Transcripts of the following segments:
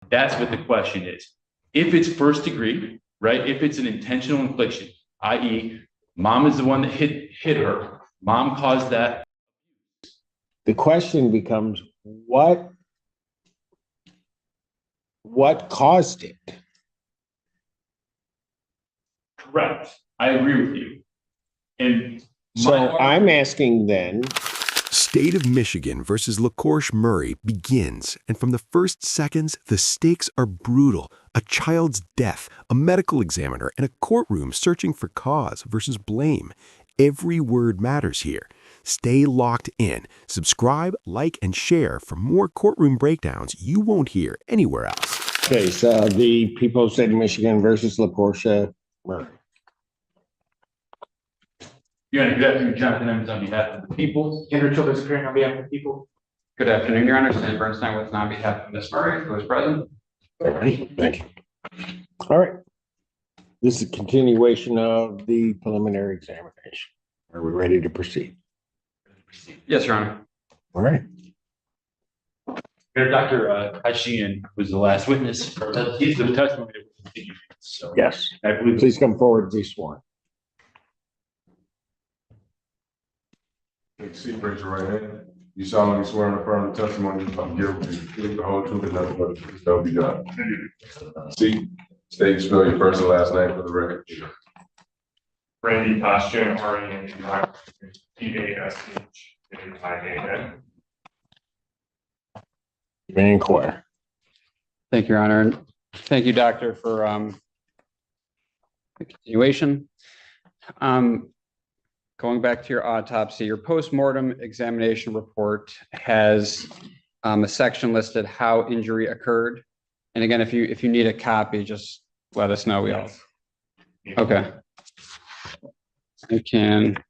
That's what the question is. If it's first degree, right? If it's an intentional infliction, i.e., mom is the one that hit her, mom caused that. The question becomes, what caused it? Correct. I agree with you. And so I'm asking then. State of Michigan versus LaCourche Murray begins, and from the first seconds, the stakes are brutal. A child's death, a medical examiner, and a courtroom searching for cause versus blame. Every word matters here. Stay locked in. Subscribe, like, and share for more courtroom breakdowns you won't hear anywhere else. Okay, so the people of state of Michigan versus LaCourche Murray. Your Honor, good afternoon, Jonathan Evans on behalf of the people. Andrew Childers appearing on behalf of the people. Good afternoon, Your Honor. Stan Bernstein with on behalf of Ms. Murray, who is present. All right, thank you. All right. This is a continuation of the preliminary examination. Are we ready to proceed? Yes, Your Honor. All right. Dr. Hashian was the last witness. He's the testimony that will continue. So Yes. I believe. Please come forward to be sworn. Take a seat, raise your right hand. You solemnly swear and affirm the testimony you give the whole truth and nothing but the truth shall be done. See, state and spell your first and last name for the record. Randy Pashtian, P-A-S-H-A-I-A-N. You may inquire. Thank you, Your Honor. And thank you, Doctor, for the continuation. Going back to your autopsy, your post-mortem examination report has a section listed how injury occurred. And again, if you need a copy, just let us know. We all. Okay. I can.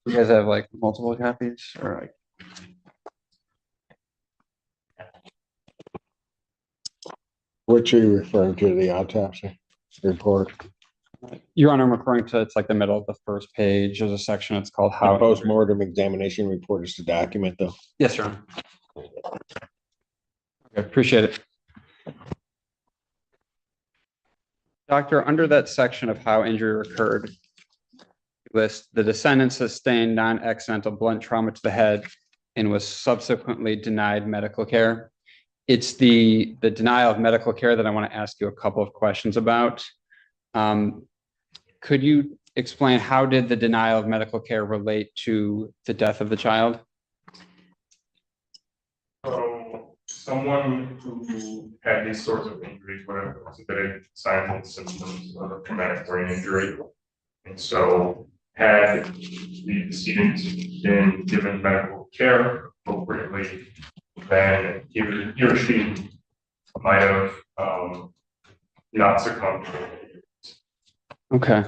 You guys have like multiple copies or like. What are you referring to, the autopsy report? Your Honor, I'm referring to, it's like the middle of the first page. There's a section. It's called how. The post-mortem examination report is the document, though. Yes, Your Honor. Okay, appreciate it. Doctor, under that section of how injury occurred, list the descendant sustained non-accidental blunt trauma to the head and was subsequently denied medical care. It's the denial of medical care that I want to ask you a couple of questions about. Could you explain how did the denial of medical care relate to the death of the child? So someone who had these sorts of injuries would have exhibited signs and symptoms of a traumatic brain injury. And so had the decedent been given medical care appropriately, then he or she might have not succumbed to it. Okay.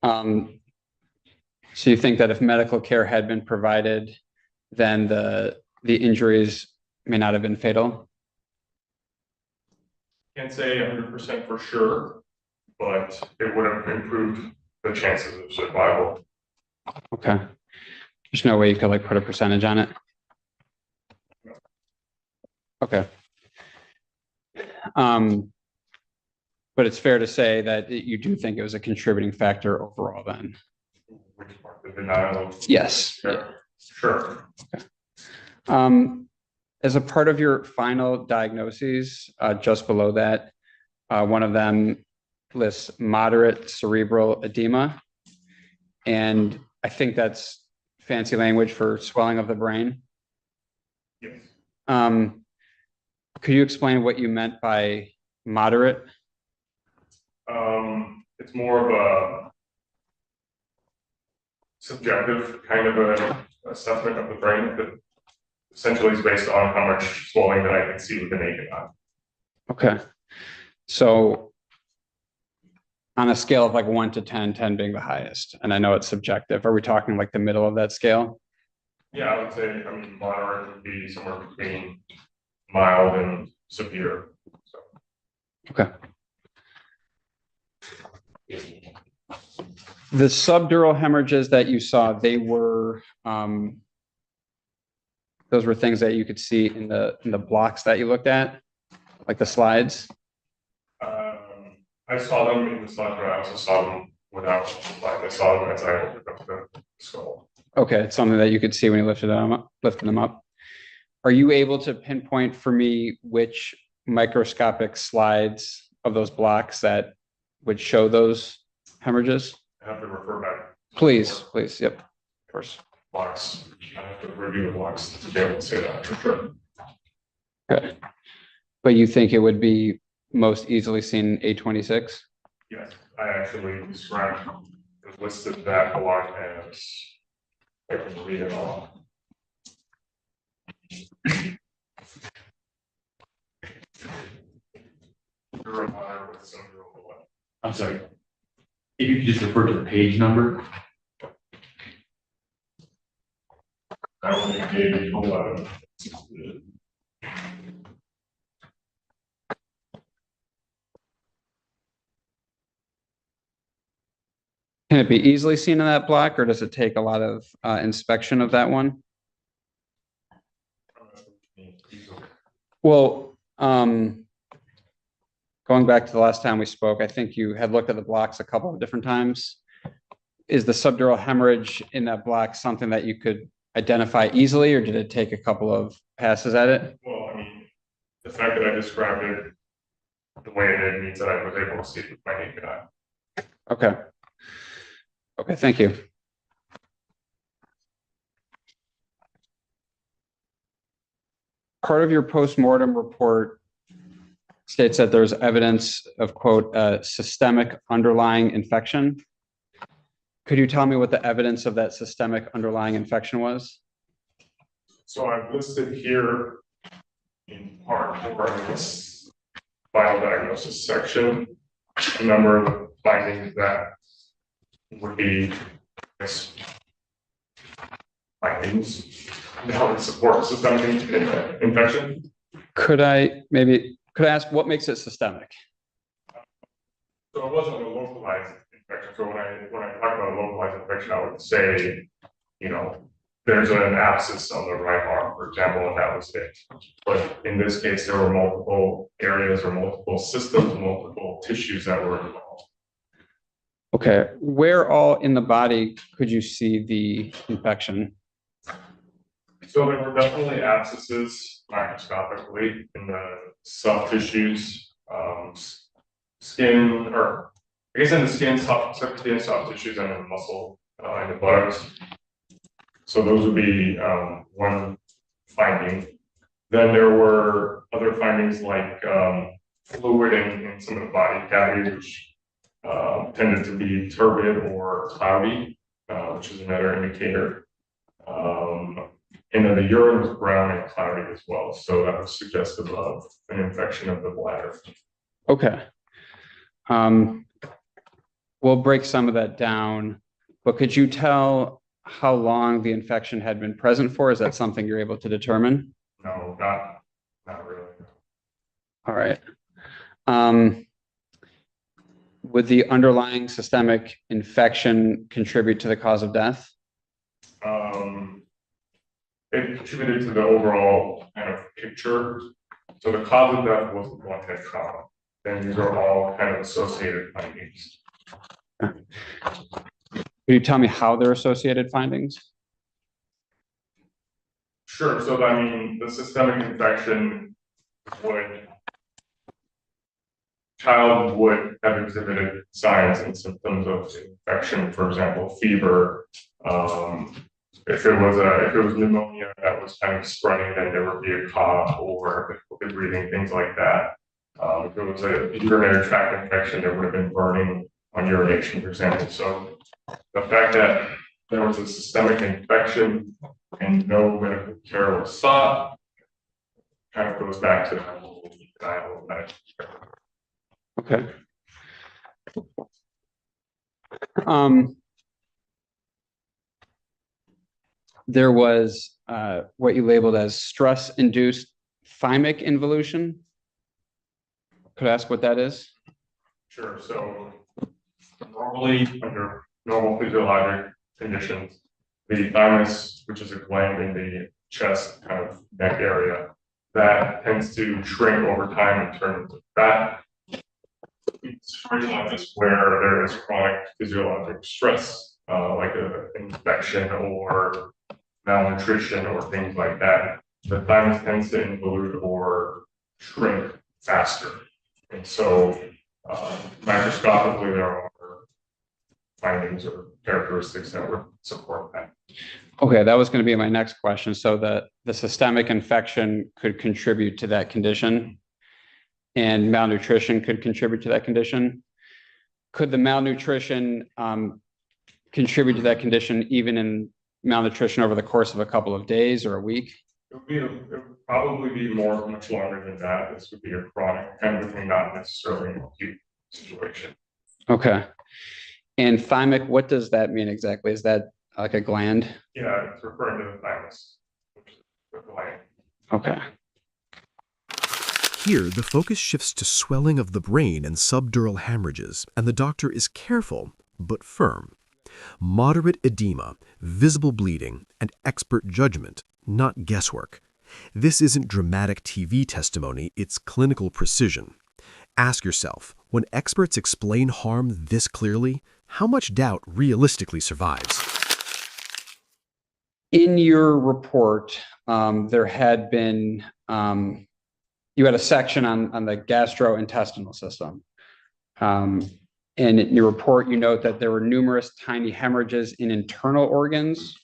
So you think that if medical care had been provided, then the injuries may not have been fatal? Can't say 100% for sure, but it would have improved the chances of survival. Okay. There's no way you could like put a percentage on it? Okay. But it's fair to say that you do think it was a contributing factor overall then? Which part, the denial of Yes. care? Sure. Okay. As a part of your final diagnoses, just below that, one of them lists moderate cerebral edema. And I think that's fancy language for swelling of the brain. Yes. Could you explain what you meant by moderate? It's more of a subjective kind of an assessment of the brain that essentially is based on how much swelling that I can see with the naked eye. Okay. So on a scale of like 1 to 10, 10 being the highest, and I know it's subjective, are we talking like the middle of that scale? Yeah, I would say, moderate would be somewhere between mild and severe. So. Okay. The subdural hemorrhages that you saw, they were those were things that you could see in the blocks that you looked at, like the slides? I saw them in the slide, but I also saw them without, like, I saw them as I opened up the skull. Okay, it's something that you could see when you lifted them up. Are you able to pinpoint for me which microscopic slides of those blocks that would show those hemorrhages? I have to refer back. Please, yep, of course. Blocks, I have to review the blocks to be able to say that for sure. Okay. But you think it would be most easily seen in A26? Yes, I actually described, listed that block as, I can read it all. I'm sorry. If you could just refer to the page number. I only gave you 11. Can it be easily seen in that block, or does it take a lot of inspection of that one? Well, going back to the last time we spoke, I think you had looked at the blocks a couple of different times. Is the subdural hemorrhage in that block something that you could identify easily, or did it take a couple of passes at it? Well, I mean, the fact that I described it the way it did means that I was able to see it with my naked eye. Okay. Okay, thank you. Part of your postmortem report states that there's evidence of, quote, systemic underlying infection. Could you tell me what the evidence of that systemic underlying infection was? So I've listed here in part four of this final diagnosis section, a number of findings that would be findings that would support systemic infection. Could I ask what makes it systemic? So it wasn't a localized infection. So when I talk about a localized infection, I would say, you know, there's an abscess on the right arm, for example, and that was it. But in this case, there were multiple areas or multiple systems, multiple tissues that were involved. Okay, where all in the body could you see the infection? So there were definitely abscesses microscopically in the soft tissues, skin, or I guess in the skin, soft tissues, and in the muscle, in the buttocks. So those would be one finding. Then there were other findings like fluid in some of the body cavities, which tended to be turbid or cloudy, which is another indicator. And then the urine was brown and cloudy as well. So that was suggestive of an infection of the bladder. Okay. We'll break some of that down, but could you tell how long the infection had been present for? Is that something you're able to determine? No, not really. All right. Would the underlying systemic infection contribute to the cause of death? It contributed to the overall kind of picture. So the cause of death was blunt head trauma. And these are all kind of associated findings. Could you tell me how they're associated findings? Sure. So I mean, the systemic infection child would have exhibited signs and symptoms of infection, for example, fever. If it was pneumonia that was kind of spreading, then there would be a cough or difficulty breathing, things like that. If it was a urinary tract infection, there would have been burning on urination, for example. So the fact that there was a systemic infection and no medical care was sought kind of goes back to that whole denial of medical care. Okay. There was what you labeled as stress-induced thymic involution. Could I ask what that is? Sure. So normally, under normal physiologic conditions, the thymus, which is a gland in the chest, kind of neck area, that tends to shrink over time and turn into fat. Situation like this where there is chronic physiologic stress, like an infection or malnutrition or things like that, the thymus tends to involute or shrink faster. And so, microscopically, there are findings or characteristics that would support that. Okay, that was going to be my next question. So the systemic infection could contribute to that condition, and malnutrition could contribute to that condition. Could the malnutrition contribute to that condition even in malnutrition over the course of a couple of days or a week? It would probably be much longer than that. This would be a chronic kind of thing, not necessarily an acute situation. Okay. And thymic, what does that mean exactly? Is that like a gland? Yeah, it's referring to the thymus, which is the gland. Okay. Here, the focus shifts to swelling of the brain and subdural hemorrhages, and the doctor is careful but firm. Moderate edema, visible bleeding, and expert judgment, not guesswork. This isn't dramatic TV testimony, it's clinical precision. Ask yourself, when experts explain harm this clearly, how much doubt realistically survives? In your report, there had been, you had a section on the gastrointestinal system. And in your report, you note that there were numerous tiny hemorrhages in internal organs.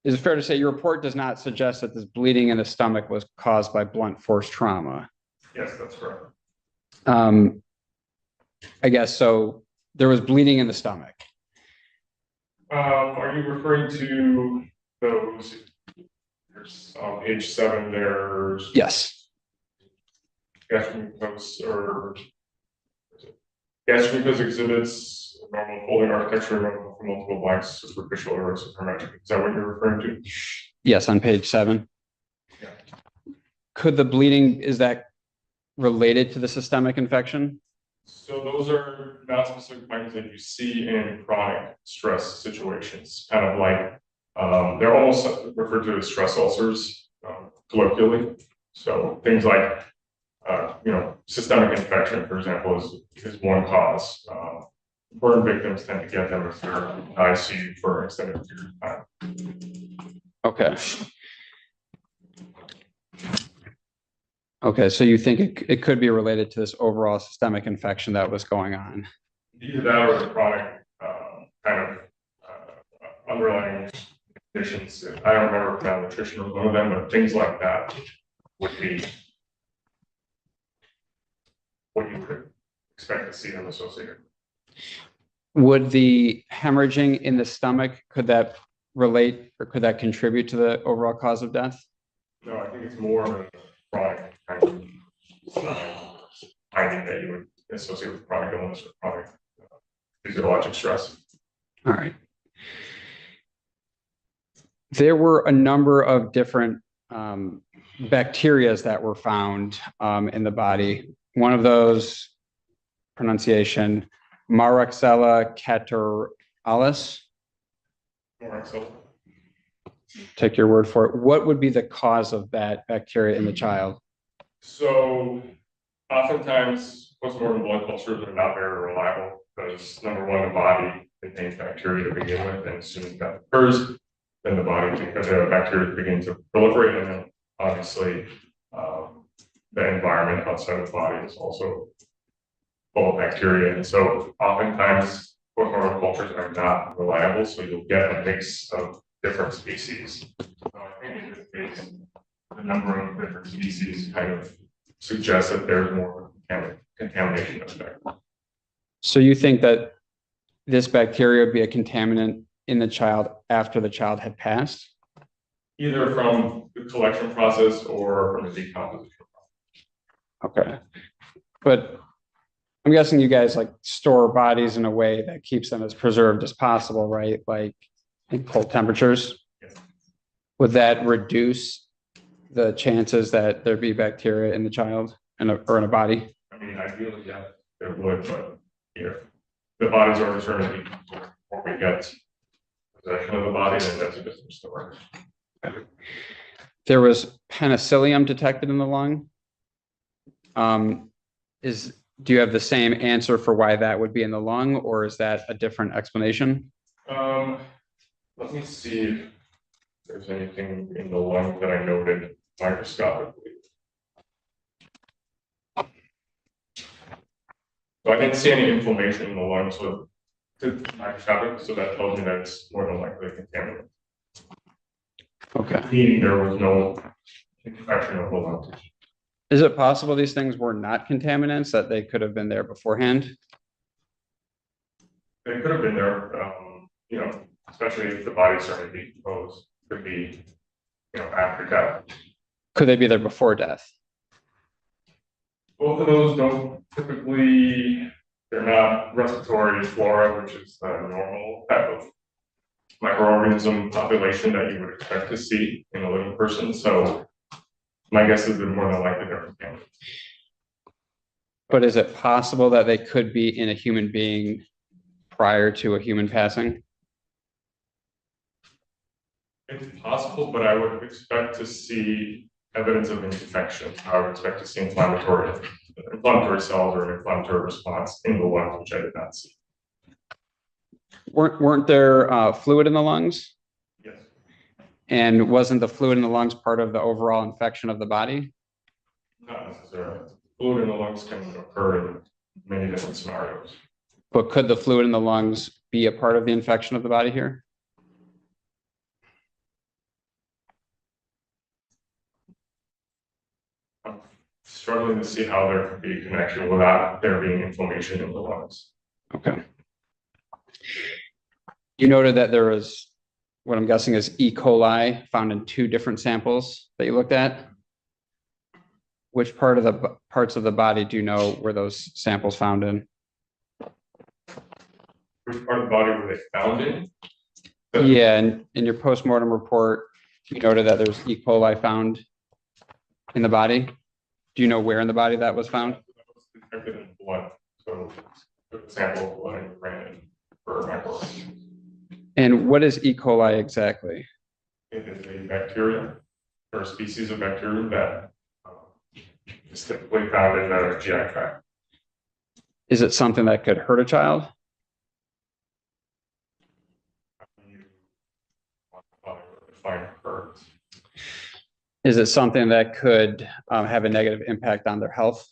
Is it fair to say your report does not suggest that this bleeding in the stomach was caused by blunt force trauma? Yes, that's correct. I guess so. There was bleeding in the stomach. Are you referring to those? There's on page 7. There's Yes. gastromucous exhibits normal folding architecture for multiple blanks, superficial or supermetric. Is that what you're referring to? Yes, on page 7. Yeah. Could the bleeding, is that related to the systemic infection? So those are not specific findings that you see in chronic stress situations, kind of like they're almost referred to as stress ulcers colloquially. So things like systemic infection, for example, is one cause. Burn victims tend to get them if they're in ICU for an extended period of time. Okay. Okay, so you think it could be related to this overall systemic infection that was going on? Either that or the chronic underlying conditions. I don't remember if malnutrition was one of them, but things like that would be what you could expect to see them associated. Would the hemorrhaging in the stomach, could that relate or could that contribute to the overall cause of death? No, I think it's more of a chronic kind of finding that you would associate with chronic illness or chronic physiologic stress. All right. There were a number of different bacteria that were found in the body. One of those, pronunciation, Moraxella catarrhalis. Moraxella. Take your word for it. What would be the cause of that bacteria in the child? So oftentimes postmortem blood cultures are not very reliable because number one, the body contains bacteria to begin with, and as soon as that occurs, then the body, because the bacteria begin to proliferate, and then obviously the environment outside of the body is also full of bacteria. And so oftentimes postmortem cultures are not reliable, so you'll get a mix of different species. So I think in this case, the number of different species kind of suggests that there's more contamination effect. So you think that this bacteria would be a contaminant in the child after the child had passed? Either from the collection process or from the decomposition process. Okay. But I'm guessing you guys like store bodies in a way that keeps them as preserved as possible, right? Like in cold temperatures. Yes. Would that reduce the chances that there be bacteria in the child or in a body? I mean, ideally, yeah, it would, but if the bodies are determined before we get possession of the body, then that's a different story. There was penicillium detected in the lung. Do you have the same answer for why that would be in the lung, or is that a different explanation? Let me see if there's anything in the lung that I noted microscopically. So I didn't see any inflammation in the lung, so it's microscopic, so that tells me that it's more than likely a contaminant. Okay. Meaning there was no infection of the lung. Is it possible these things were not contaminants, that they could have been there beforehand? They could have been there, you know, especially if the body started to decompose, could be, you know, after death. Could they be there before death? Both of those don't typically, they're not respiratory flora, which is the normal type of microorganism population that you would expect to see in a living person. So my guess is they're more than likely they're contaminated. But is it possible that they could be in a human being prior to a human passing? It's possible, but I would expect to see evidence of infection. I would expect to see inflammatory cells or an inflammatory response in the lungs, which I did not see. Weren't there fluid in the lungs? Yes. And wasn't the fluid in the lungs part of the overall infection of the body? Not necessarily. Fluid in the lungs can occur in many different scenarios. But could the fluid in the lungs be a part of the infection of the body here? I'm struggling to see how there could be a connection without there being inflammation in the lungs. Okay. You noted that there was, what I'm guessing is E. coli found in 2 different samples that you looked at. Which parts of the body do you know were those samples found in? Which part of the body were they found in? Yeah, and in your postmortem report, you noted that there's E. coli found in the body. Do you know where in the body that was found? That was detected in blood. So took a sample of blood and ran it for microorganisms. And what is E. coli exactly? It is a bacteria or a species of bacterium that is typically found in the GI tract. Is it something that could hurt a child? Define hurt. Is it something that could have a negative impact on their health?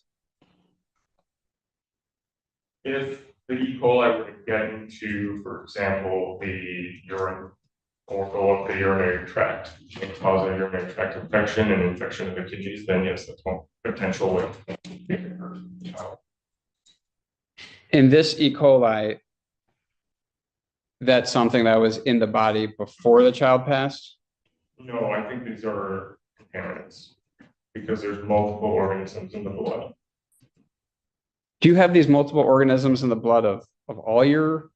If the E. coli were to get into, for example, the urine or go up the urinary tract and cause a urinary tract infection and infection of the kidneys, then yes, that's one potential way it can hurt the child. In this E. coli, that's something that was in the body before the child passed? No, I think these are contaminants because there's multiple organisms in the blood. Do you have these multiple organisms in the blood of all your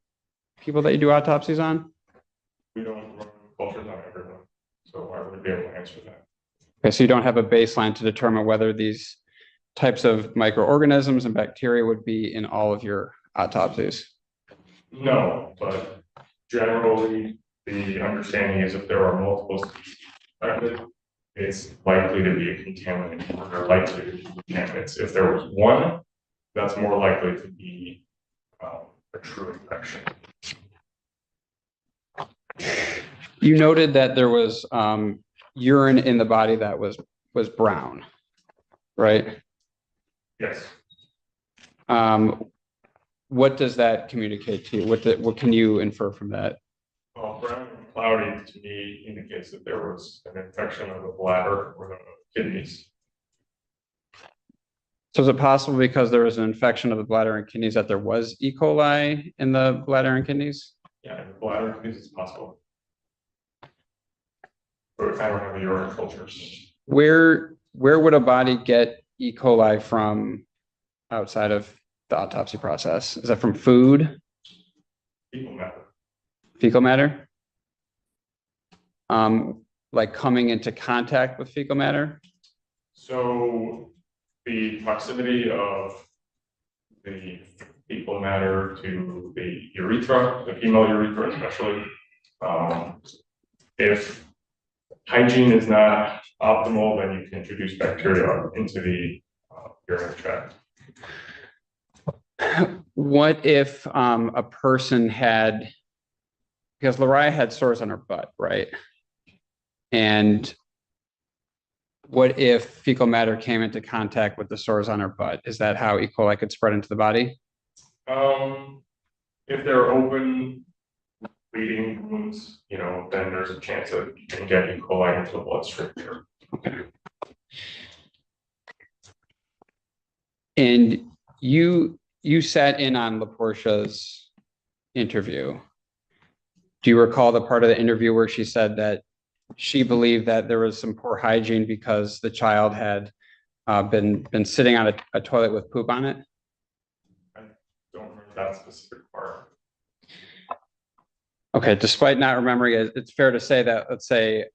people that you do autopsies on? We don't run cultures on everyone, so I wouldn't be able to answer that. Okay, so you don't have a baseline to determine whether these types of microorganisms and bacteria would be in all of your autopsies? No, but generally, the understanding is if there are multiple species affected, it's likely to be a contaminant, or they're likely to be contaminants. If there was one, that's more likely to be a true infection. You noted that there was urine in the body that was brown, right? Yes. What does that communicate to you? What can you infer from that? Well, brown and cloudy to me indicates that there was an infection of the bladder or the kidneys. So is it possible because there was an infection of the bladder and kidneys that there was E. coli in the bladder and kidneys? Yeah, in the bladder and kidneys it's possible. But I don't have the urine cultures. Where would a body get E. coli from outside of the autopsy process? Is that from food? Fecal matter. Fecal matter? Like coming into contact with fecal matter? So the proximity of the fecal matter to the urethra, the female urethra especially, If hygiene is not optimal, then you can introduce bacteria into the urinary tract. What if a person had, because Lariah had sores on her butt, right? And what if fecal matter came into contact with the sores on her butt? Is that how E. coli could spread into the body? If they're open bleeding wounds, then there's a chance that you can get E. coli into the bloodstream here. Okay. And you sat in on LaPortia's interview. Do you recall the part of the interview where she said that she believed that there was some poor hygiene because the child had been sitting on a toilet with poop on it? I don't remember that specific part. Okay, despite not remembering it, it's fair to say that, let's say,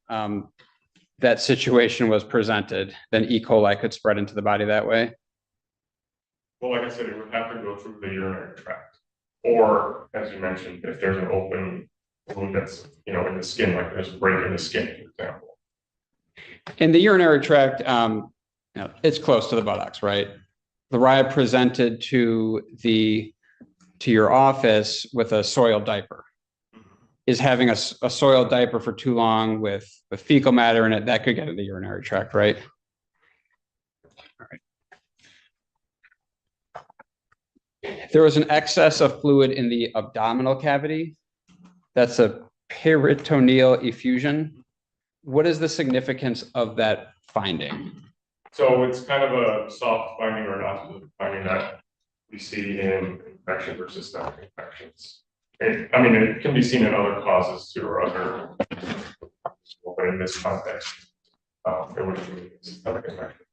that situation was presented, then E. coli could spread into the body that way. Well, like I said, it would have to go through the urinary tract. Or, as you mentioned, if there's an open wound that's, in the skin, like there's a break in the skin, for example. In the urinary tract, it's close to the buttocks, right? Lariah presented to your office with a soiled diaper. Is having a soiled diaper for too long with fecal matter in it, that could get in the urinary tract, right? All right. There was an excess of fluid in the abdominal cavity. That's a peritoneal effusion. What is the significance of that finding? So it's kind of a soft finding or not specific finding that we see in infections or systemic infections. It can be seen in other causes too, or other, but in this context, it would be systemic infection.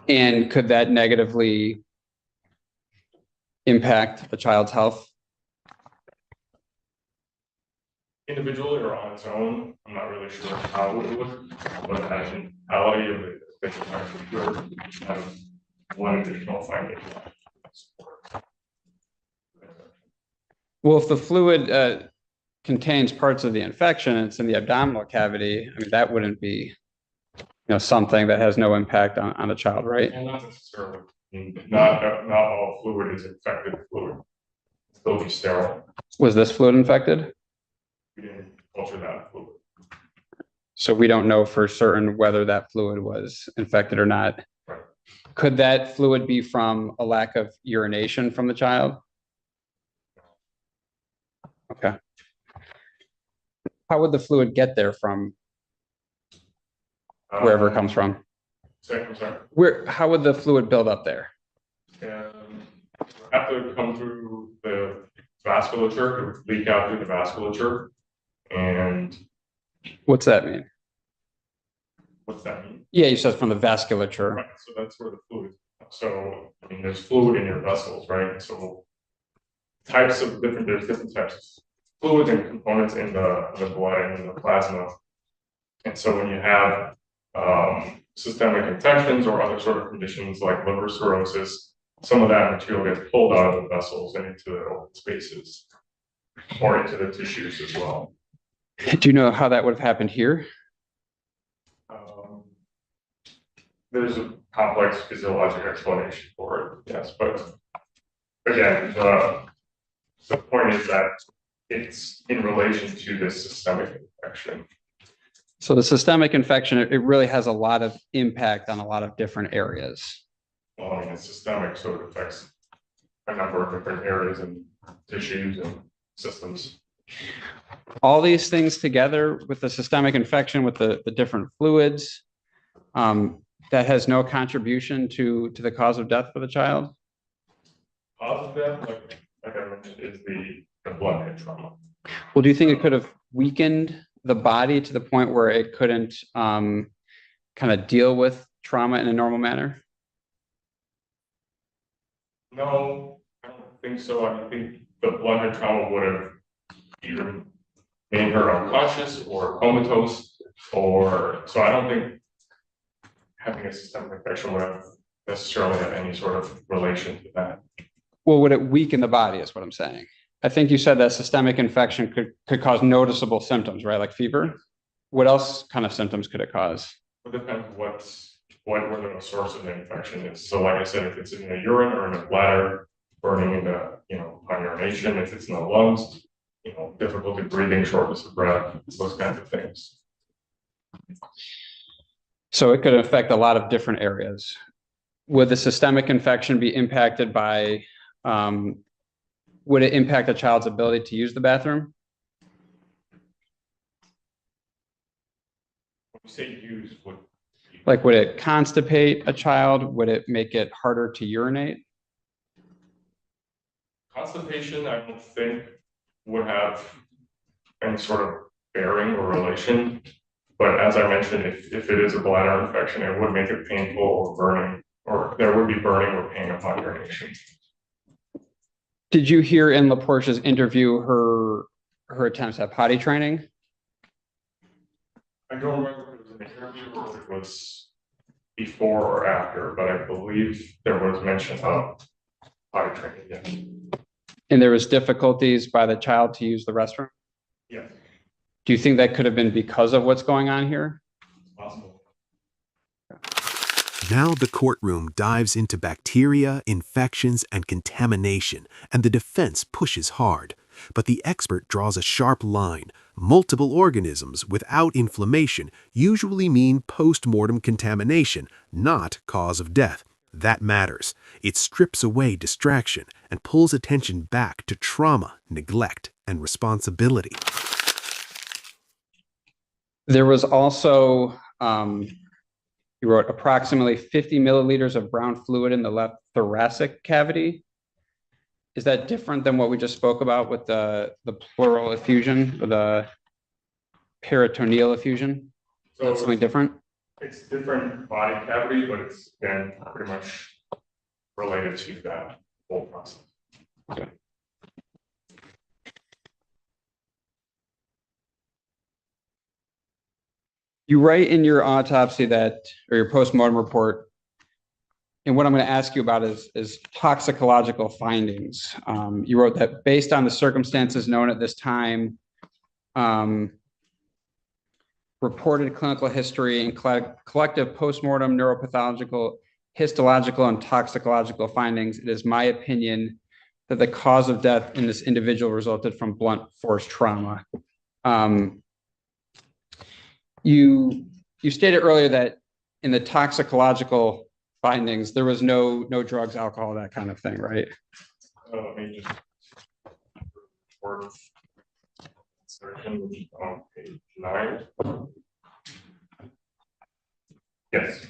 And could that negatively impact the child's health? Individually or on its own, I'm not really sure how it would, but as in reality of the infection, sure, have one additional finding. Well, if the fluid contains parts of the infection, it's in the abdominal cavity, that wouldn't be, something that has no impact on the child, right? And not necessarily, not all fluid is infected fluid. It's still be sterile. Was this fluid infected? We didn't culture that fluid. So we don't know for certain whether that fluid was infected or not. Right. Could that fluid be from a lack of urination from the child? Okay. How would the fluid get there from wherever it comes from? Sorry. How would the fluid build up there? Have to come through the vasculature, it would leak out through the vasculature. And what's that mean? What's that mean? Yeah, you said from the vasculature. Right, so that's where the fluid. So there's fluid in your vessels, right? So there's different types of fluids and components in the blood and in the plasma. And so when you have systemic infections or other sort of conditions like liver cirrhosis, some of that material gets pulled out of the vessels and into the open spaces or into the tissues as well. Do you know how that would have happened here? There's a complex physiologic explanation for it, yes, but again, the point is that it's in relation to this systemic infection. So the systemic infection, it really has a lot of impact on a lot of different areas. Well, it's systemic, so it affects a number of different areas and tissues and systems. All these things together with the systemic infection, with the different fluids, that has no contribution to the cause of death for the child? Cause of death, like I mentioned, is the blood head trauma. Well, do you think it could have weakened the body to the point where it couldn't kind of deal with trauma in a normal manner? No, I don't think so. I think the blood head trauma would have either made her unconscious or comatose, so I don't think having a systemic infection would have necessarily have any sort of relation to that. Well, would it weaken the body is what I'm saying. I think you said that systemic infection could cause noticeable symptoms, right? Like fever. What else kind of symptoms could it cause? It depends what the source of the infection is. So like I said, if it's in the urine or in the bladder, burning in the, upon urination, if it's in the lungs, difficulty breathing, shortness of breath, those kinds of things. So it could affect a lot of different areas. Would the systemic infection be impacted by, would it impact a child's ability to use the bathroom? When you say use, what? Like, would it constipate a child? Would it make it harder to urinate? Constipation, I don't think would have any sort of bearing or relation. But as I mentioned, if it is a bladder infection, it would make it painful or burning, or there would be burning or pain upon urination. Did you hear in LaPortia's interview her attempts at potty training? I don't remember if it was an interview or if it was before or after, but I believe there was mention of potty training, yes. And there was difficulties by the child to use the restroom? Yes, Do you think that could have been because of what's going on here? it's possible. Now the courtroom dives into bacteria, infections, and contamination, and the defense pushes hard. But the expert draws a sharp line. Multiple organisms without inflammation usually mean post-mortem contamination, not cause of death. That matters. It strips away distraction and pulls attention back to trauma, neglect, and responsibility. There was also, you wrote approximately 50 milliliters of brown fluid in the left thoracic cavity. Is that different than what we just spoke about with the pleural effusion or the peritoneal effusion? Is that something different? It's different body cavity, but it's again pretty much related to that whole process. Okay. You write in your autopsy that, or your postmortem report, and what I'm going to ask you about is toxicological findings. You wrote that based on the circumstances known at this time, reported clinical history and collective postmortem neuropathological, histological, and toxicological findings, it is my opinion that the cause of death in this individual resulted from blunt force trauma. You stated earlier that in the toxicological findings, there was no drugs, alcohol, that kind of thing, right? Let me just report insertion on page 9. Yes.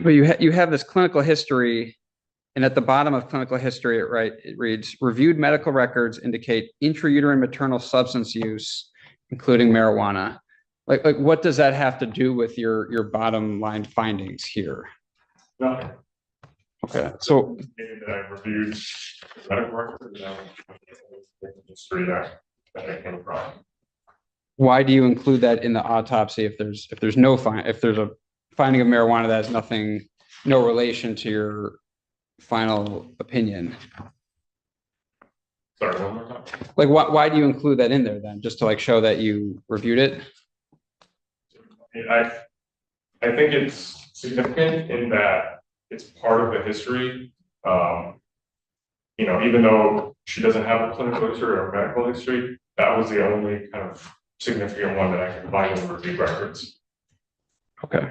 But you have this clinical history, and at the bottom of clinical history, it reads, reviewed medical records indicate intrauterine maternal substance use, including marijuana. Like what does that have to do with your bottom line findings here? Nothing. Okay, so That I reviewed medical records and history that I came across. why do you include that in the autopsy if there's a finding of marijuana that has no relation to your final opinion? Sorry, one more time. Like why do you include that in there then? Just to show that you reviewed it? I think it's significant in that it's part of the history. Even though she doesn't have a clinical history or a medical history, that was the only kind of significant one that I could find in the review records. Okay.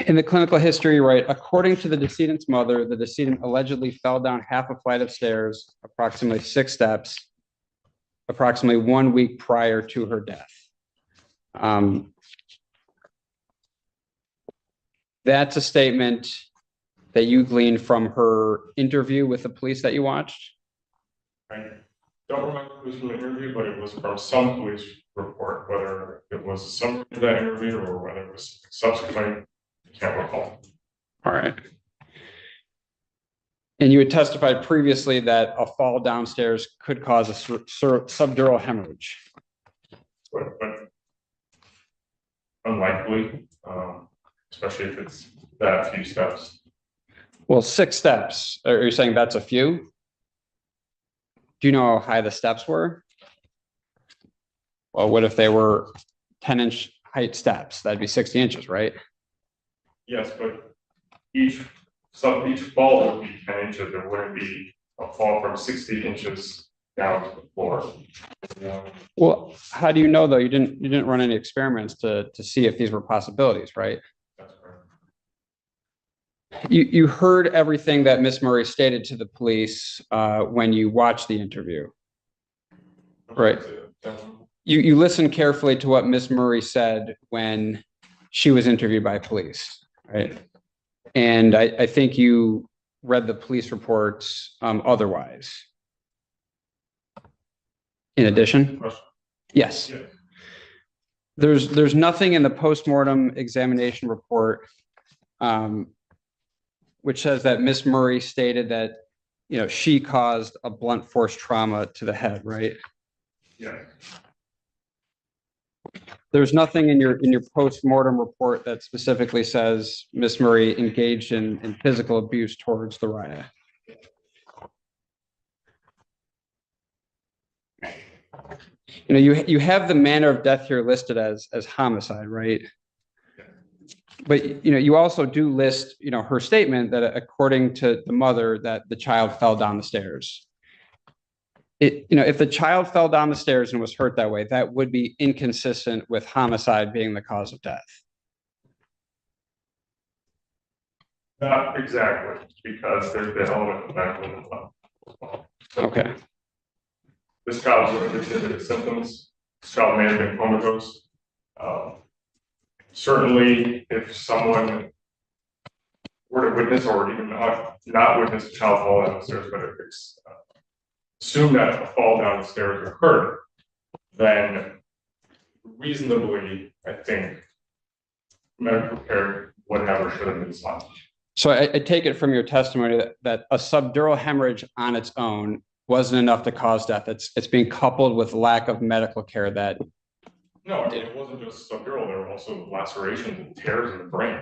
In the clinical history, right, according to the decedent's mother, the decedent allegedly fell down half a flight of stairs, approximately 6 steps, approximately 1 week prior to her death. That's a statement that you gleaned from her interview with the police that you watched? I don't remember if it was from the interview, but it was from some police report, whether it was a summary of that interview or whether it was subsequent, I can't recall. All right. And you had testified previously that a fall downstairs could cause a subdural hemorrhage. But unlikely, especially if it's that few steps. Well, 6 steps. Are you saying that's a few? Do you know how high the steps were? Well, what if they were 10-inch height steps? That'd be 60 inches, right? Yes, but each fall would be 10 inches. There wouldn't be a fall from 60 inches down to the floor. Well, how do you know though? You didn't run any experiments to see if these were possibilities, right? That's correct. You heard everything that Miss Murray stated to the police when you watched the interview. Right. You listened carefully to what Miss Murray said when she was interviewed by police, right? And I think you read the police reports otherwise. In addition? Yes. Yes. There's nothing in the postmortem examination report which says that Miss Murray stated that, you know, she caused a blunt force trauma to the head, right? Yeah. There's nothing in your postmortem report that specifically says Miss Murray engaged in physical abuse towards the riot. You know, you have the manner of death here listed as homicide, right? But, you know, you also do list, you know, her statement that according to the mother that the child fell down the stairs. You know, if the child fell down the stairs and was hurt that way, that would be inconsistent with homicide being the cause of death. Not exactly, because there's the element of medical. Okay. This child would have exhibited symptoms. This child may have been comatose. Certainly, if someone were to witness or even not witness a child fall down the stairs, but if it's assume that a fall down the stairs occurred, then reasonably, I think medical care would have or should have been sought. So I take it from your testimony that a subdural hemorrhage on its own wasn't enough to cause death. It's being coupled with lack of medical care that. No, I mean, it wasn't just subdural. There were also lacerations and tears in the brain.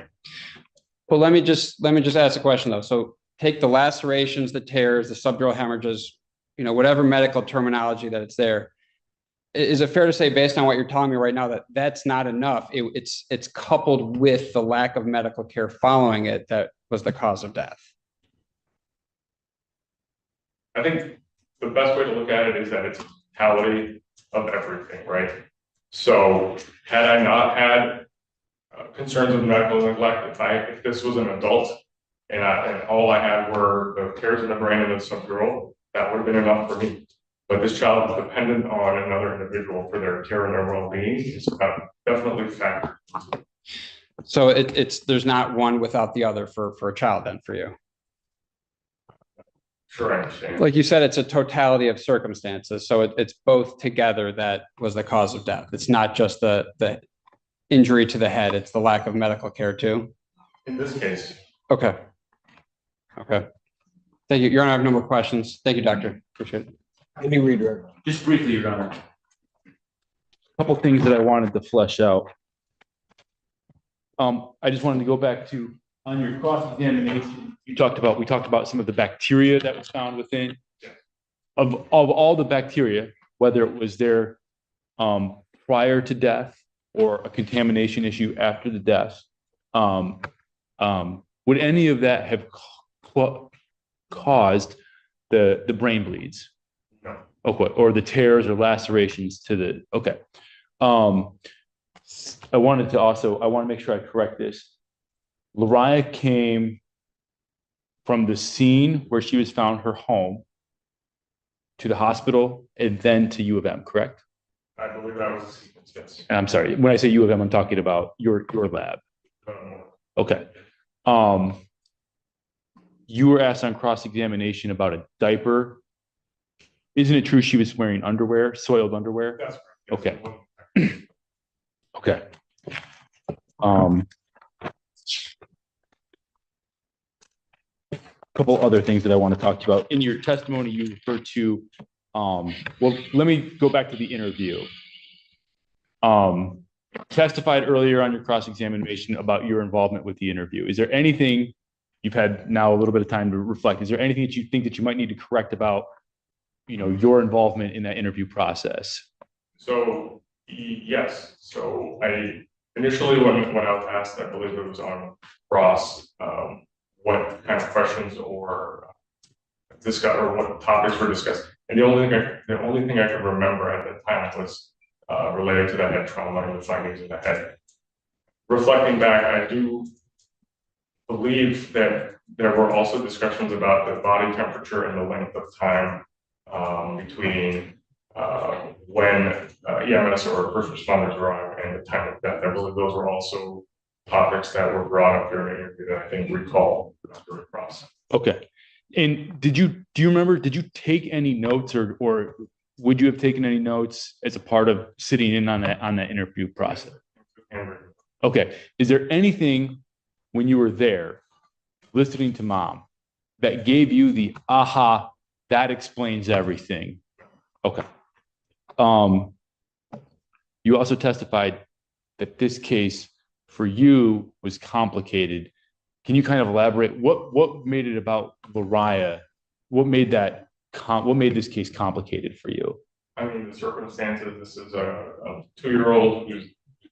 Well, let me just ask a question though. So take the lacerations, the tears, the subdural hemorrhages, you know, whatever medical terminology that it's there. Is it fair to say, based on what you're telling me right now, that that's not enough? It's coupled with the lack of medical care following it that was the cause of death. I think the best way to look at it is that it's a totality of everything, right? So had I not had concerns of medical neglect, if this was an adult and all I had were the tears in the brain and the subdural, that would have been enough for me. But this child is dependent on another individual for their care and their well-being. It's definitely factored. So there's not one without the other for a child then for you. Sure, I understand. Like you said, it's a totality of circumstances. So it's both together that was the cause of death. It's not just the injury to the head. It's the lack of medical care too. In this case. Okay. Okay. Thank you. Your Honor, I have no more questions. Thank you, Doctor. Appreciate it. Any reader? Just briefly, Your Honor. A couple things that I wanted to flesh out. I just wanted to go back to on your cross-examination. We talked about some of the bacteria that was found within. Of all the bacteria, whether it was there prior to death or a contamination issue after the death, would any of that have caused the brain bleeds? No. Okay, or the tears or lacerations to the, okay. I want to make sure I correct this. Lariah came from the scene where she was found, her home, to the hospital and then to U of M, correct? I believe that was the sequence, yes. And I'm sorry, when I say U of M, I'm talking about your lab. Okay. You were asked on cross-examination about a diaper. Isn't it true she was wearing underwear, soiled underwear? That's correct. Okay. Okay. Couple other things that I want to talk to you about. In your testimony, you referred to, well, let me go back to the interview. Testified earlier on your cross-examination about your involvement with the interview. Is there anything you've had now a little bit of time to reflect. Is there anything that you think that you might need to correct about, your involvement in that interview process? So, yes, so I initially, when I was asked, I believe it was on Ross, what kind of questions or discuss, or what topics were discussed. And the only thing I could remember at the time was related to the head trauma and the findings in the head. Reflecting back, I do believe that there were also discussions about the body temperature and the length of time between when EMS or first responders arrive and the time of death. I believe those were also topics that were brought up during the interview that I think recall during the process. Okay. And do you remember, did you take any notes or would you have taken any notes as a part of sitting in on that interview process? Okay. Is there anything when you were there listening to mom that gave you the aha, that explains everything? Okay. You also testified that this case for you was complicated. Can you kind of elaborate what made it about Lariah? What made this case complicated for you? I mean, the circumstances, this is a 2-year-old who's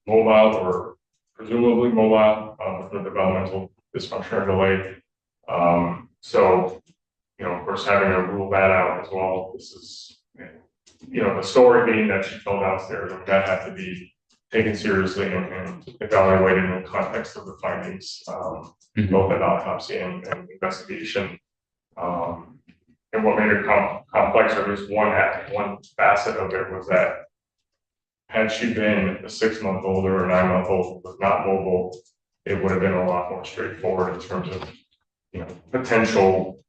mobile or presumably mobile with a developmental dysfunction or delay. So, of course, having to rule that out as well, this is, the story being that she fell downstairs, and that had to be taken seriously and evaluated in the context of the findings, both at autopsy and investigation. And what made it complex, or just one facet of it, was that had she been a 6-month-old or a 9-month-old who was not mobile, it would have been a lot more straightforward in terms of, potential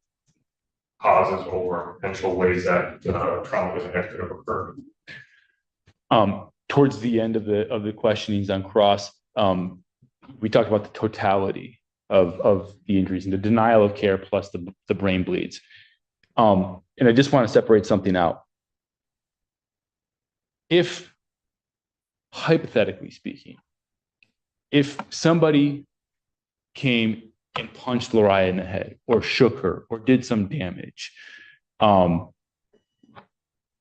causes or potential ways that trauma with the head could have occurred. Towards the end of the questionings on cross, we talked about the totality of the injuries and the denial of care plus the brain bleeds. And I just want to separate something out. If, hypothetically speaking, if somebody came and punched Lariah in the head or shook her or did some damage, does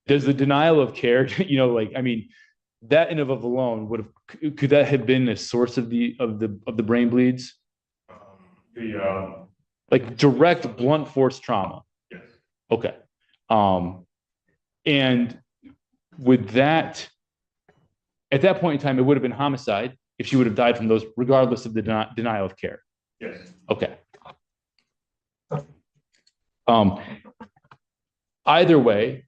the denial of care, that in of alone could that have been a source of the brain bleeds? Like direct blunt force trauma. Yes. Okay. And with that, at that point in time, it would have been homicide if she would have died from those, regardless of the denial of care. Yes. Okay. Either way,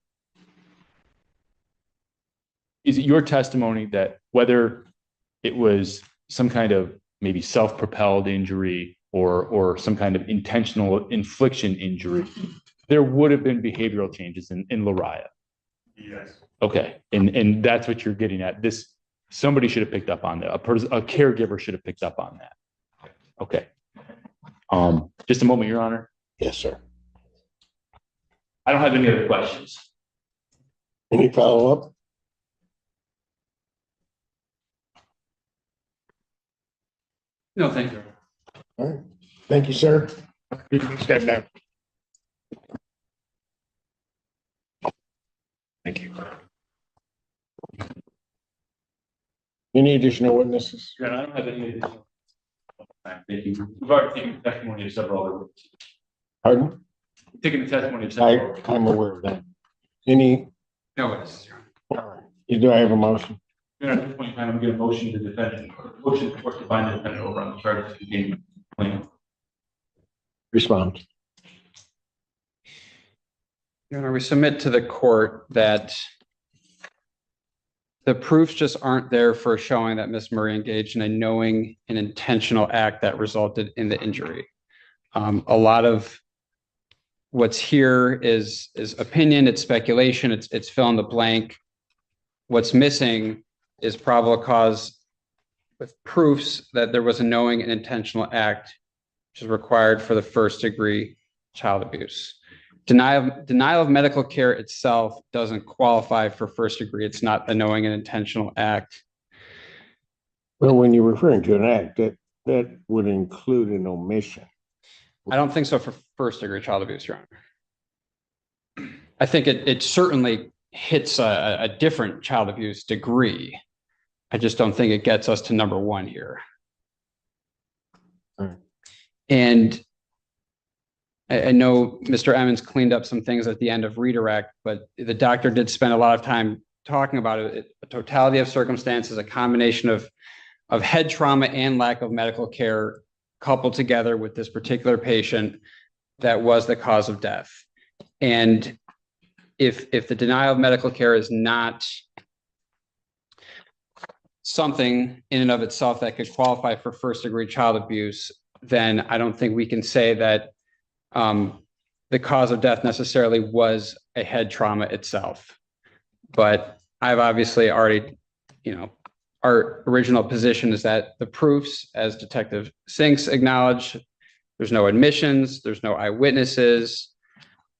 is it your testimony that whether it was some kind of maybe self-propelled injury or some kind of intentional infliction injury, there would have been behavioral changes in Lariah? Yes. Okay. And that's what you're getting at. Somebody should have picked up on that. A caregiver should have picked up on that. Okay. Just a moment, Your Honor. Yes, sir. I don't have any other questions. Any follow-up? No, thank you. All right. Thank you, sir. You can stand down. Thank you. Any additional witnesses? Your Honor, I don't have any additional. Thank you. We've already taken the testimony of several other witnesses. Pardon? Taking the testimony of several. I'm aware of that. Any? No witnesses, Your Honor. All right. Do I have a motion? Your Honor, at this point in time, I'm going to motion to defendant, motion to court to bind the defendant over on the charges of containment claim. Respond. Your Honor, we submit to the court that the proofs just aren't there for showing that Ms. Murray engaged in a knowing and intentional act that resulted in the injury. A lot of what's here is opinion, it's speculation, it's fill in the blank. What's missing is probable cause with proofs that there was a knowing and intentional act, which is required for the first degree child abuse. Denial of medical care itself doesn't qualify for first degree. It's not a knowing and intentional act. Well, when you're referring to an act, that would include an omission. I don't think so for first degree child abuse, Your Honor. I think it certainly hits a different child abuse degree. I just don't think it gets us to number one here. All right. And I know Mr. Emmons cleaned up some things at the end of redirect, but the doctor did spend a lot of time talking about it, a totality of circumstances, a combination of head trauma and lack of medical care coupled together with this particular patient that was the cause of death. And if the denial of medical care is not something in and of itself that could qualify for first degree child abuse, then I don't think we can say that the cause of death necessarily was a head trauma itself. But I've obviously already, our original position is that the proofs, as Detective Sinks acknowledged, there's no admissions, there's no eyewitnesses.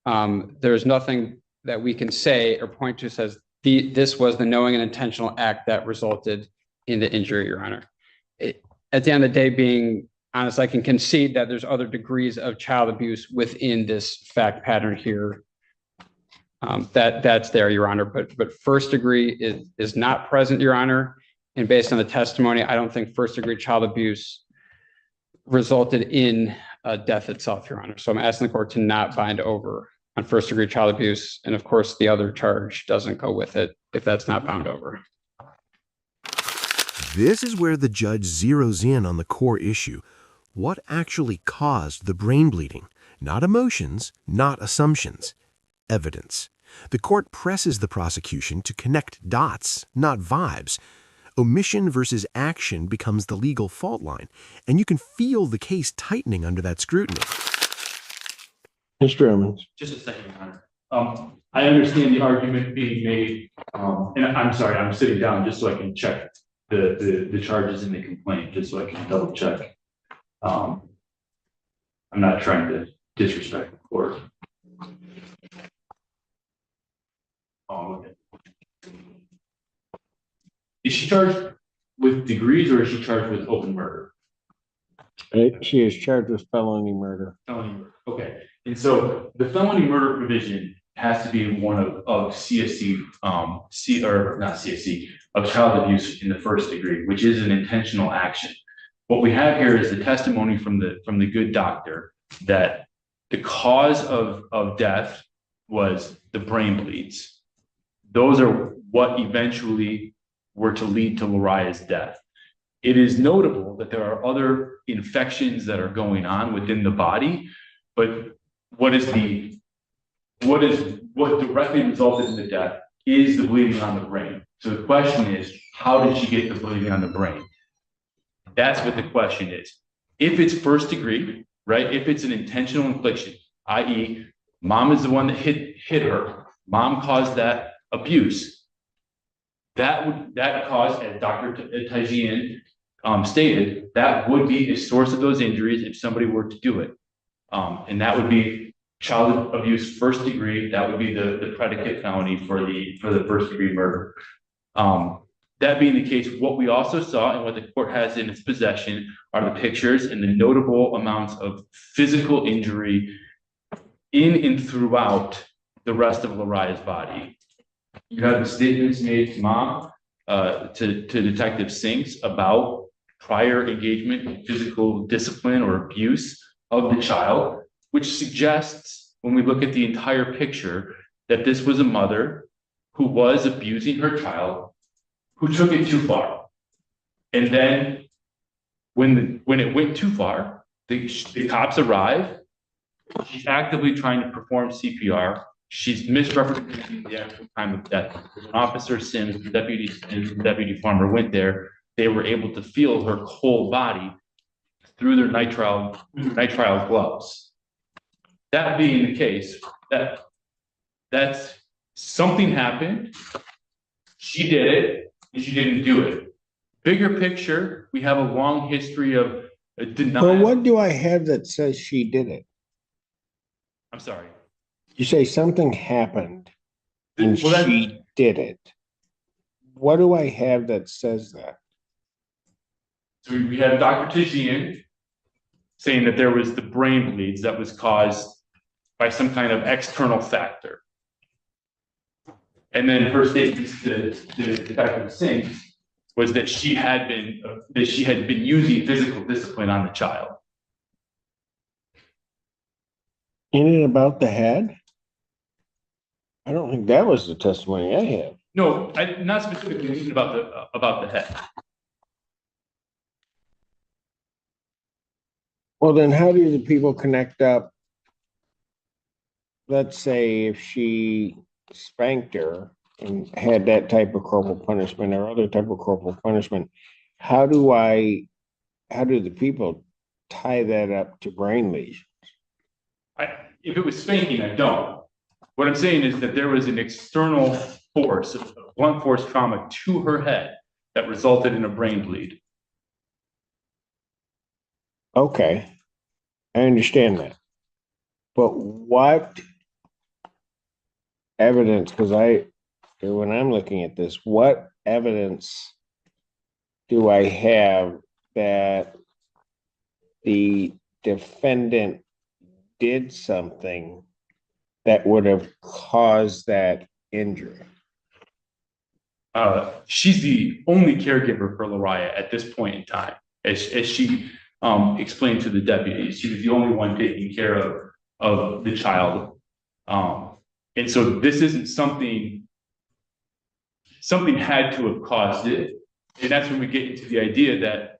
There's nothing that we can say or point to says this was the knowing and intentional act that resulted in the injury, Your Honor. At the end of the day, being honest, I can concede that there's other degrees of child abuse within this fact pattern here. That's there, Your Honor, but first degree is not present, Your Honor. And based on the testimony, I don't think first degree child abuse resulted in death itself, Your Honor. So I'm asking the court to not bind over on first degree child abuse. And of course, the other charge doesn't go with it if that's not bound over. This is where the judge zeroes in on the core issue. What actually caused the brain bleeding? Not emotions, not assumptions. Evidence. The court presses the prosecution to connect dots, not vibes. Omission versus action becomes the legal fault line, and you can feel the case tightening under that scrutiny. Mr. Emmons. Just a second, Your Honor. I understand the argument being made, and I'm sorry, I'm sitting down just so I can check the charges in the complaint, just so I can double check. I'm not trying to disrespect the court. Okay. Is she charged with degrees or is she charged with open murder? She is charged with felony murder. Felony murder. Okay. And so the felony murder provision has to be one of CSC, not CSC, of child abuse in the first degree, which is an intentional action. What we have here is the testimony from the good doctor that the cause of death was the brain bleeds. Those are what eventually were to lead to Lariah's death. It is notable that there are other infections that are going on within the body, but what directly resulted in the death is the bleeding on the brain. So the question is, how did she get the bleeding on the brain? That's what the question is. If it's first degree, right? If it's an intentional infliction, i.e., mom is the one that hit her, mom caused that abuse. That cause, as Dr. Tajian stated, that would be a source of those injuries if somebody were to do it. And that would be child abuse first degree. That would be the predicate felony for the first degree murder. That being the case, what we also saw and what the court has in its possession are the pictures and the notable amounts of physical injury in and throughout the rest of Lariah's body. You have the statements made to mom, to Detective Sinks about prior engagement in physical discipline or abuse of the child, which suggests, when we look at the entire picture, that this was a mother who was abusing her child, who took it too far. And then when it went too far, the cops arrive. She's actively trying to perform CPR. She's misrepresenting the actual time of death. When Officer Sims, Deputy Farmer went there, they were able to feel her whole body through their nitrile gloves. That being the case, that's something happened. She did it, and she didn't do it. Bigger picture, we have a long history of denial. Well, what do I have that says she did it? I'm sorry. You say something happened and Well, she did it. What do I have that says that? So we have Dr. Tajian saying that there was the brain bleeds that was caused by some kind of external factor. And then her statement to Detective Singh was that she had been using physical discipline on the child. In and about the head? I don't think that was the testimony I have. No, not specifically even about the head. Well, then how do the people connect up? Let's say if she spanked her and had that type of corporal punishment or other type of corporal punishment, how do the people tie that up to brain lesions? If it was spanking, I don't. What I'm saying is that there was an external force, a blunt force trauma to her head that resulted in a brain bleed. Okay, I understand that. But what evidence, because when I'm looking at this, what evidence do I have that the defendant did something that would have caused that injury? She's the only caregiver for Lariah at this point in time. As she explained to the deputies, she was the only one taking care of the child. And so this isn't something had to have caused it. And that's when we get into the idea that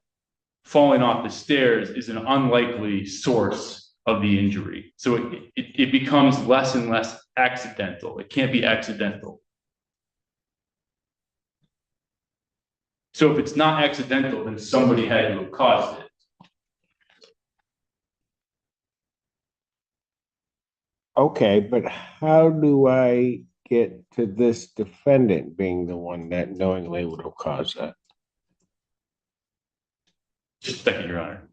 falling off the stairs is an unlikely source of the injury. So it becomes less and less accidental. It can't be accidental. So if it's not accidental, then somebody had to have caused it. Okay, but how do I get to this defendant being the one that knowingly would have caused that? Just a second, Your Honor.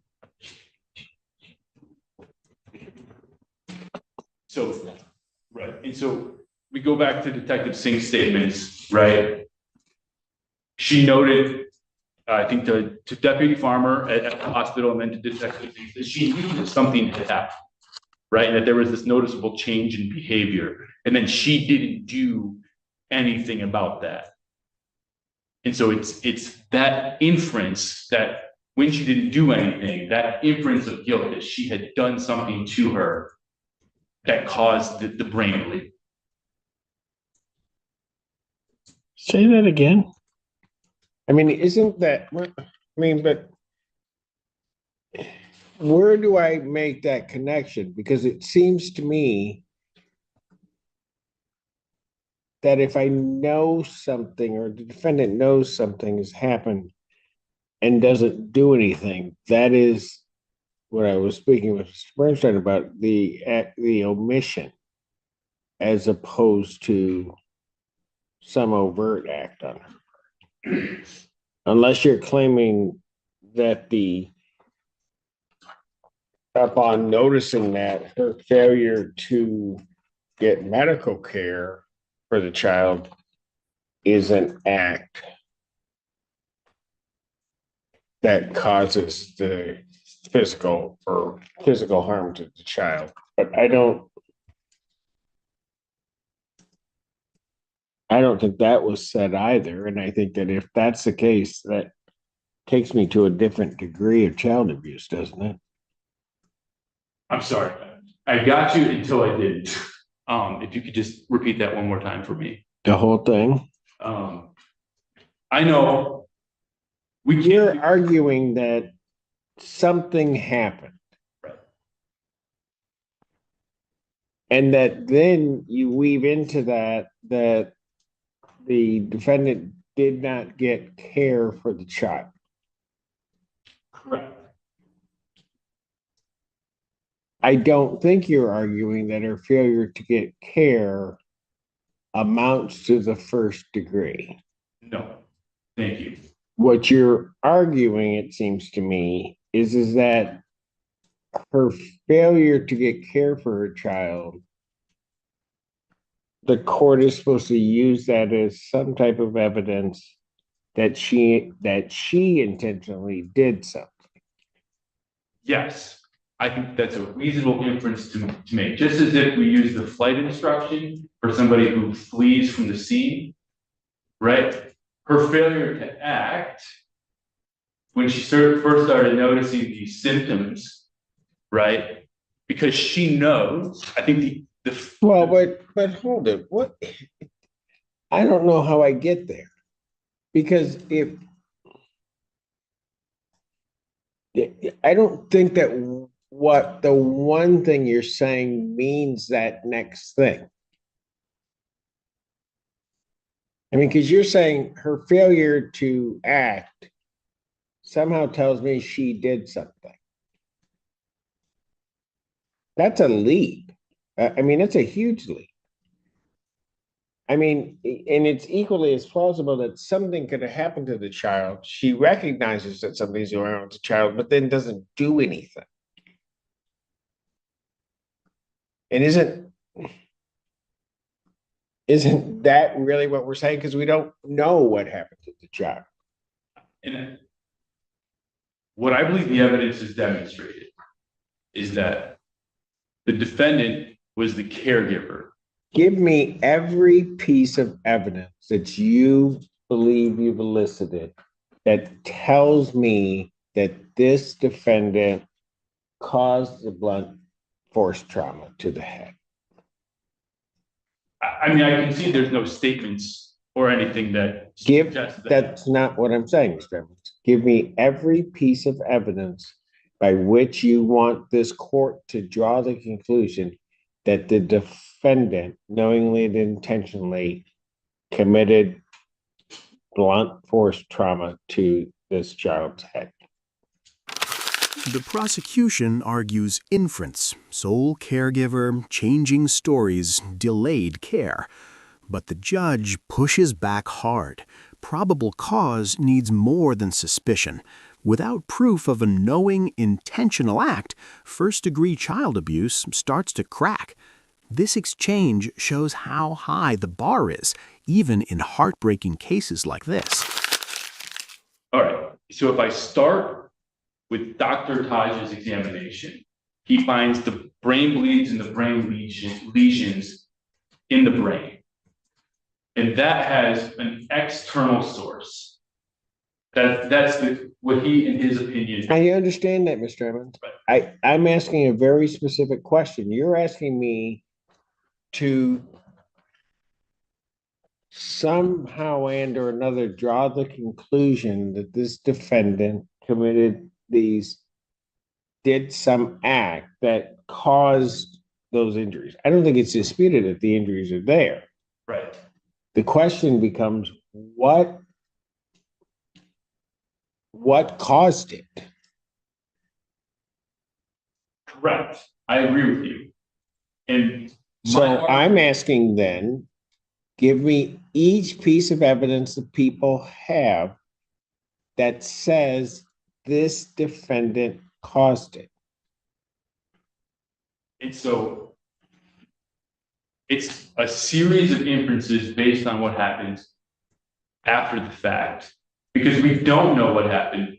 So, right, and so we go back to Detective Singh's statements, right? She noted, I think to Deputy Farmer at the hospital and then to Detective Singh, that she knew that something had happened, right? And that there was this noticeable change in behavior. And then she didn't do anything about that. And so it's that inference that when she didn't do anything, that inference of guilt that she had done something to her that caused the brain bleed. Say that again. I mean, isn't that, I mean, but where do I make that connection? Because it seems to me that if I know something or the defendant knows something has happened and doesn't do anything, that is what I was speaking with Mr. Bernstein about, the omission, as opposed to some overt act on her. Unless you're claiming that upon noticing that her failure to get medical care for the child is an act that causes the physical harm to the child. But I don't think that was said either. And I think that if that's the case, that takes me to a different degree of child abuse, doesn't it? I'm sorry, I got you until I didn't. If you could just repeat that one more time for me. The whole thing. I know You're arguing that something happened. Right. And that then you weave into that the defendant did not get care for the child. Correct. I don't think you're arguing that her failure to get care amounts to the first degree. No, thank you. What you're arguing, it seems to me, is that her failure to get care for her child, the court is supposed to use that as some type of evidence that she intentionally did something. Yes, I think that's a reasonable inference to make, just as if we use the flight instruction for somebody who flees from the scene, right? Her failure to act when she first started noticing these symptoms, right? Because she knows, I think Well, but hold it, what? I don't know how I get there. Because I don't think that what the one thing you're saying means that next thing. I mean, because you're saying her failure to act somehow tells me she did something. That's a leap. I mean, it's a huge leap. I mean, and it's equally as plausible that something could have happened to the child. She recognizes that something's going on with the child, but then doesn't do anything. And isn't that really what we're saying? Because we don't know what happened to the child. And what I believe the evidence has demonstrated is that the defendant was the caregiver. Give me every piece of evidence that you believe you've elicited that tells me that this defendant caused the blunt force trauma to the head. I mean, I can see there's no statements or anything that suggests that. That's not what I'm saying, Mr. Evans. Give me every piece of evidence by which you want this court to draw the conclusion that the defendant knowingly and intentionally committed blunt force trauma to this child's head. The prosecution argues inference, sole caregiver, changing stories, delayed care. But the judge pushes back hard. Probable cause needs more than suspicion. Without proof of a knowing, intentional act, first-degree child abuse starts to crack. This exchange shows how high the bar is, even in heartbreaking cases like this. All right, so if I start with Dr. Taj's examination, he finds the brain bleeds and the brain lesions in the brain. And that has an external source. That's what he, in his opinion. I understand that, Mr. Evans. I'm asking a very specific question. You're asking me to somehow and or another draw the conclusion that this defendant did some act that caused those injuries. I don't think it's disputed that the injuries are there. Right. The question becomes, what caused it? Correct. I agree with you. And so I'm asking then, give me each piece of evidence that people have that says this defendant caused it. And so it's a series of inferences based on what happens after the fact, because we don't know what happened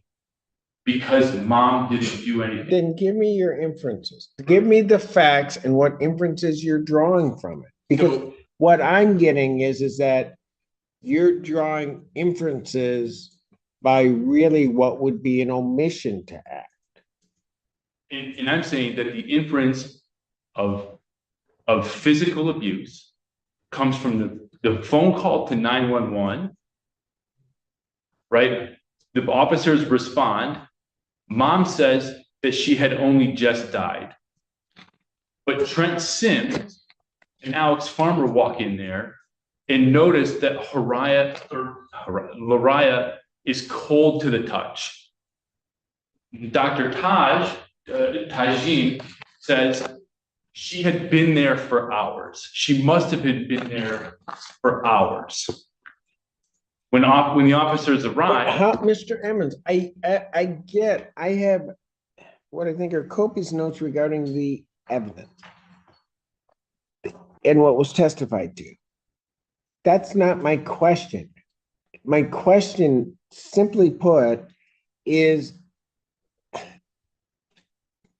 because mom didn't do anything. Then give me your inferences. Give me the facts and what inferences you're drawing from it. Because what I'm getting is that you're drawing inferences by really what would be an omission to act. And I'm saying that the inference of physical abuse comes from the phone call to 911, right? The officers respond. Mom says that she had only just died. But Trent Sims and Alex Farmer walk in there and notice that Lariah is cold to the touch. Dr. Tajin says she had been there for hours. She must have been there for hours. When the officers arrive. How, Mr. Emmons, I have what I think are copious notes regarding the evidence and what was testified to. That's not my question. My question, simply put, is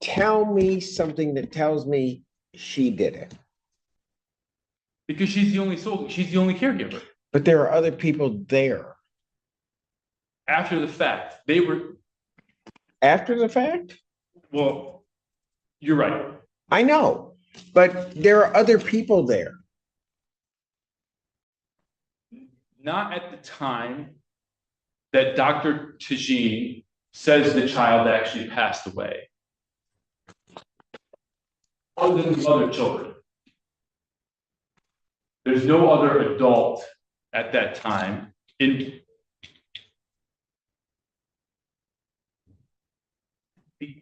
tell me something that tells me she did it. Because she's the only caregiver. But there are other people there. After the fact, they were, After the fact? well, you're right. I know, but there are other people there. Not at the time that Dr. Tajin says the child actually passed away. Other than the other children. There's no other adult at that time. The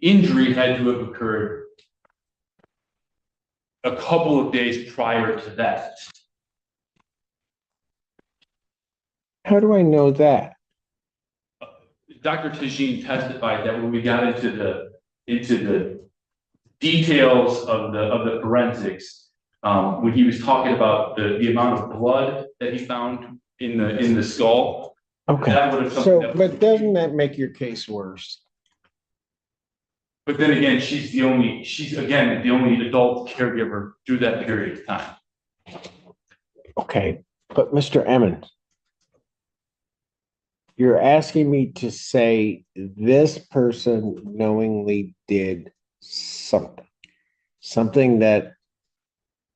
injury had to have occurred a couple of days prior to that. How do I know that? Dr. Tajin testified that when we got into the details of the forensics, when he was talking about the amount of blood that he found in the skull. Okay, That would have so, something that- but doesn't that make your case worse? But then again, she's again the only adult caregiver through that period of time. Okay, but Mr. Emmons, you're asking me to say this person knowingly did something that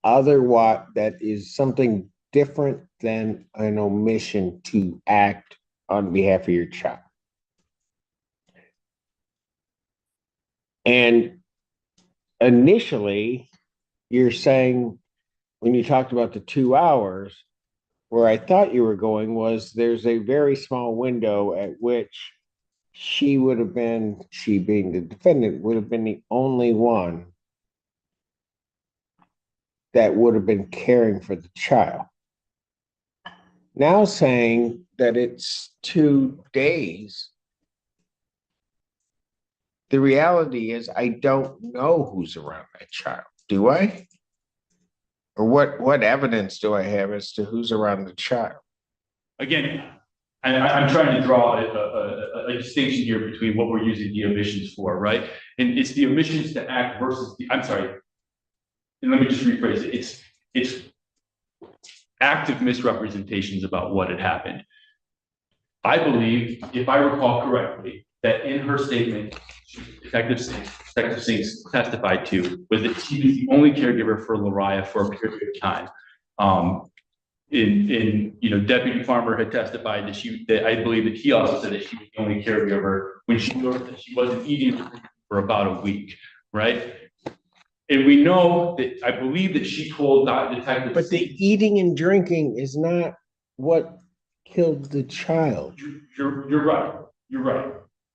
that is something different than an omission to act on behalf of your child. And initially, you're saying, when you talked about the 2 hours, where I thought you were going was there's a very small window at which she being the defendant, would have been the only one that would have been caring for the child. Now saying that it's 2 days, the reality is I don't know who's around that child, do I? Or what evidence do I have as to who's around the child? Again, I'm trying to draw a distinction here between what we're using the omissions for, right? And it's the omissions to act versus I'm sorry. And let me just rephrase it. It's active misrepresentations about what had happened. I believe, if I recall correctly, that in her statement, Detective Sings testified to was that she was the only caregiver for Lariah for a period of time. Deputy Farmer had testified that I believe that he also said that she was the only caregiver when she noticed that she wasn't eating for about a week, right? And we know that I believe that she told Detective. But the eating and drinking is not what killed the child. You're right. You're right.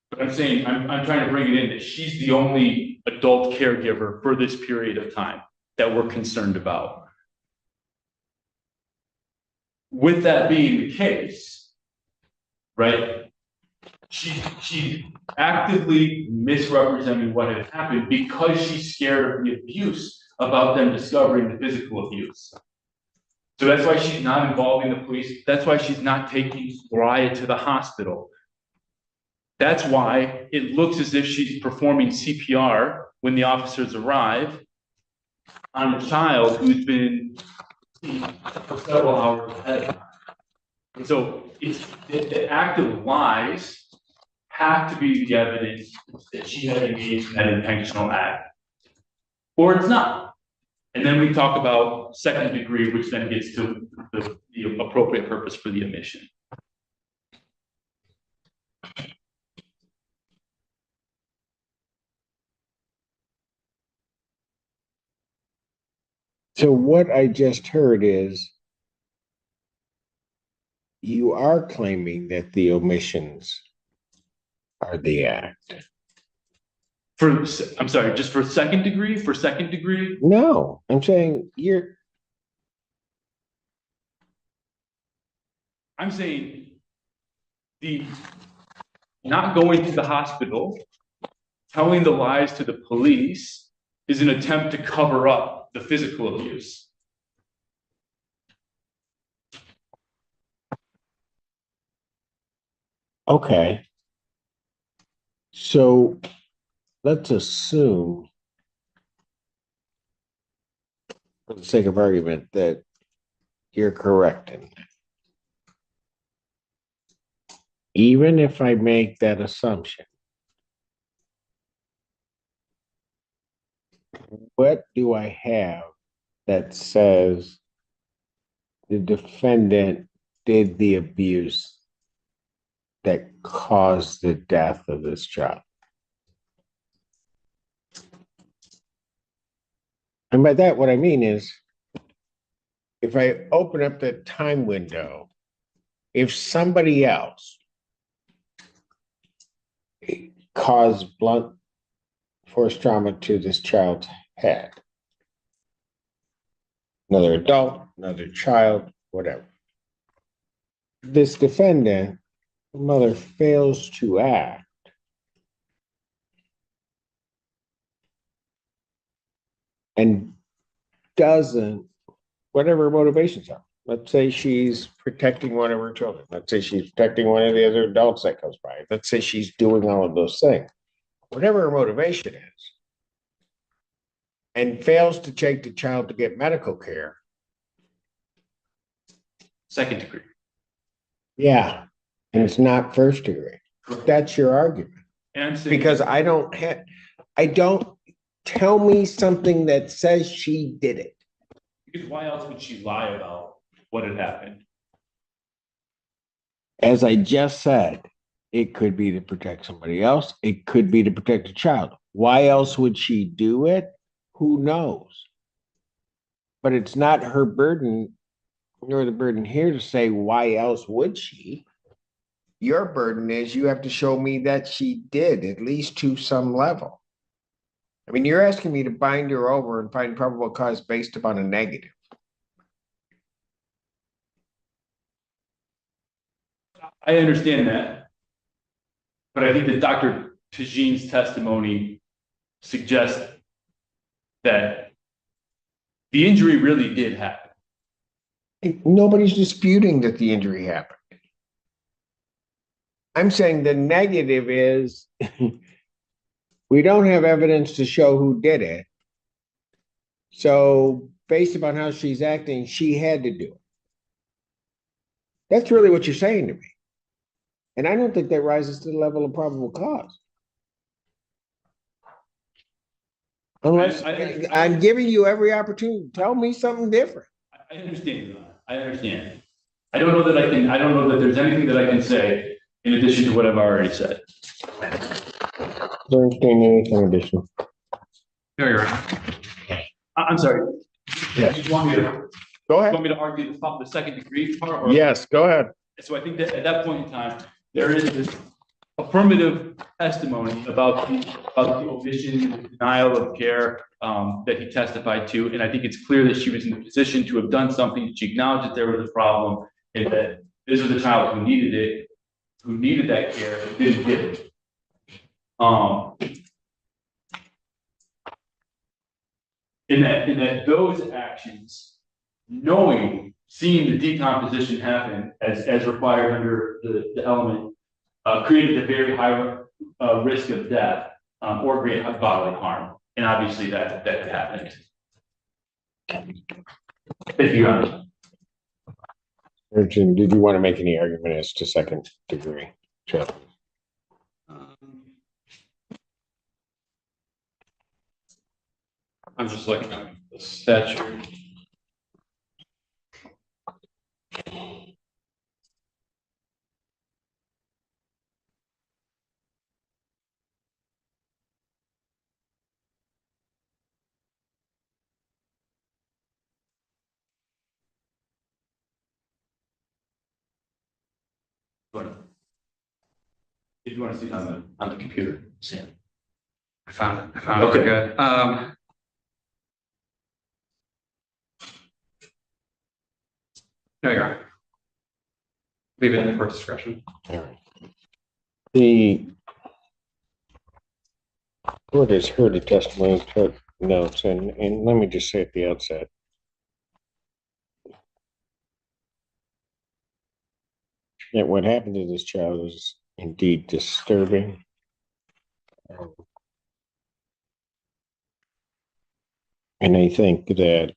But I'm saying, I'm trying to bring it in that she's the only adult caregiver for this period of time that we're concerned about. With that being the case, right? She's actively misrepresenting what had happened because she's scared of the abuse about them discovering the physical abuse. So that's why she's not involving the police. That's why she's not taking Lariah to the hospital. That's why it looks as if she's performing CPR when the officers arrive on a child who's been for several hours ahead of time. And so the act of lies have to be the evidence that she had engaged in that intentional act, or it's not. And then we talk about second degree, which then gets to the appropriate purpose for the omission. So what I just heard is you are claiming that the omissions are the act. I'm sorry, just for second degree? For second degree? No, I'm saying I'm saying the not going to the hospital, telling the lies to the police is an attempt to cover up the physical abuse. okay. So let's assume, for the sake of argument, that you're correct in that. Even if I make that assumption, what do I have that says the defendant did the abuse that caused the death of this child? And by that, what I mean is, if I open up the time window, if somebody else caused blunt force trauma to this child's head, another adult, another child, whatever, this defendant, the mother, fails to act, and doesn't, whatever her motivations are. Let's say she's protecting one of her children. Let's say she's protecting one of the other adults that comes by. Let's say she's doing all of those things. Whatever her motivation is, and fails to take the child to get medical care. Second degree. Yeah, and it's not first degree. That's your argument. And I'm saying, Because I don't, tell me something that says she did it. because why else would she lie about what had happened? As I just said, it could be to protect somebody else. It could be to protect a child. Why else would she do it? Who knows? But it's not her burden, nor the burden here, to say why else would she. Your burden is you have to show me that she did, at least to some level. I mean, you're asking me to bind her over and find probable cause based upon a negative. I understand that. But I think that Dr. Tajine's testimony suggests that the injury really did happen. Nobody's disputing that the injury happened. I'm saying the negative is we don't have evidence to show who did it. So based upon how she's acting, she had to do it. That's really what you're saying to me. And I don't think that rises to the level of probable cause. Unless I'm giving you every opportunity to tell me something different. I understand. I understand. I don't know that there's anything that I can say in addition to what I've already said. Don't understand anything additional. No, you're right. I'm sorry. Yes. You want me to Go ahead. argue the second degree part? Or? Yes, go ahead. So I think that at that point in time, there is this affirmative testimony about the omission and denial of care that he testified to. And I think it's clear that she was in a position to have done something. She acknowledged that there was a problem and that this was a child who needed it, who needed that care, and didn't get it. In that those actions, seeing the decomposition happen as required under the element, created a very high risk of death or great bodily harm. And obviously that happened. If you understand. Urchin, did you want to make any argument as to second degree? Sure. I'm just looking at the statute. If you want to see it on the computer, Sam. I found it. Okay. We're good. No, you're right. Leave it in the court's discretion. All right. The court has heard the testimony, took notes, and let me just say at the outset, that what happened to this child is indeed disturbing. And I think that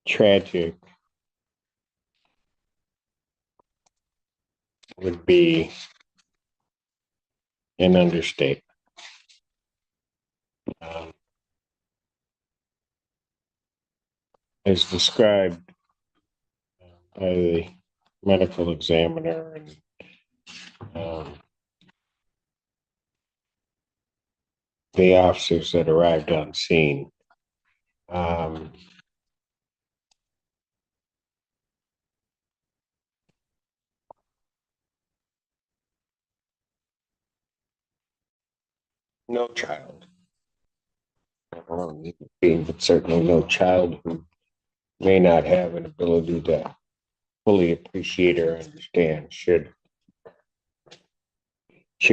tragic would be an understatement. Um, as described by the medical examiner and the officers that arrived on scene. No child, but certainly no child who may not have an ability to fully appreciate or understand should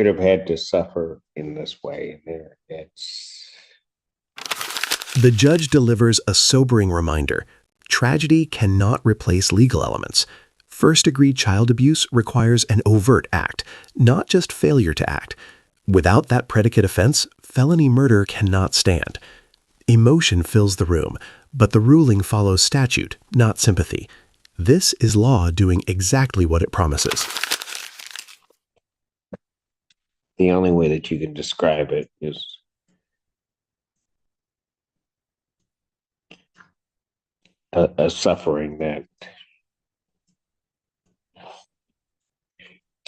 have had to suffer in this way. The judge delivers a sobering reminder. Tragedy cannot replace legal elements. First-degree child abuse requires an overt act, not just failure to act. Without that predicate offense, felony murder cannot stand. Emotion fills the room, but the ruling follows statute, not sympathy. This is law doing exactly what it promises. The only way that you can describe it is a suffering that,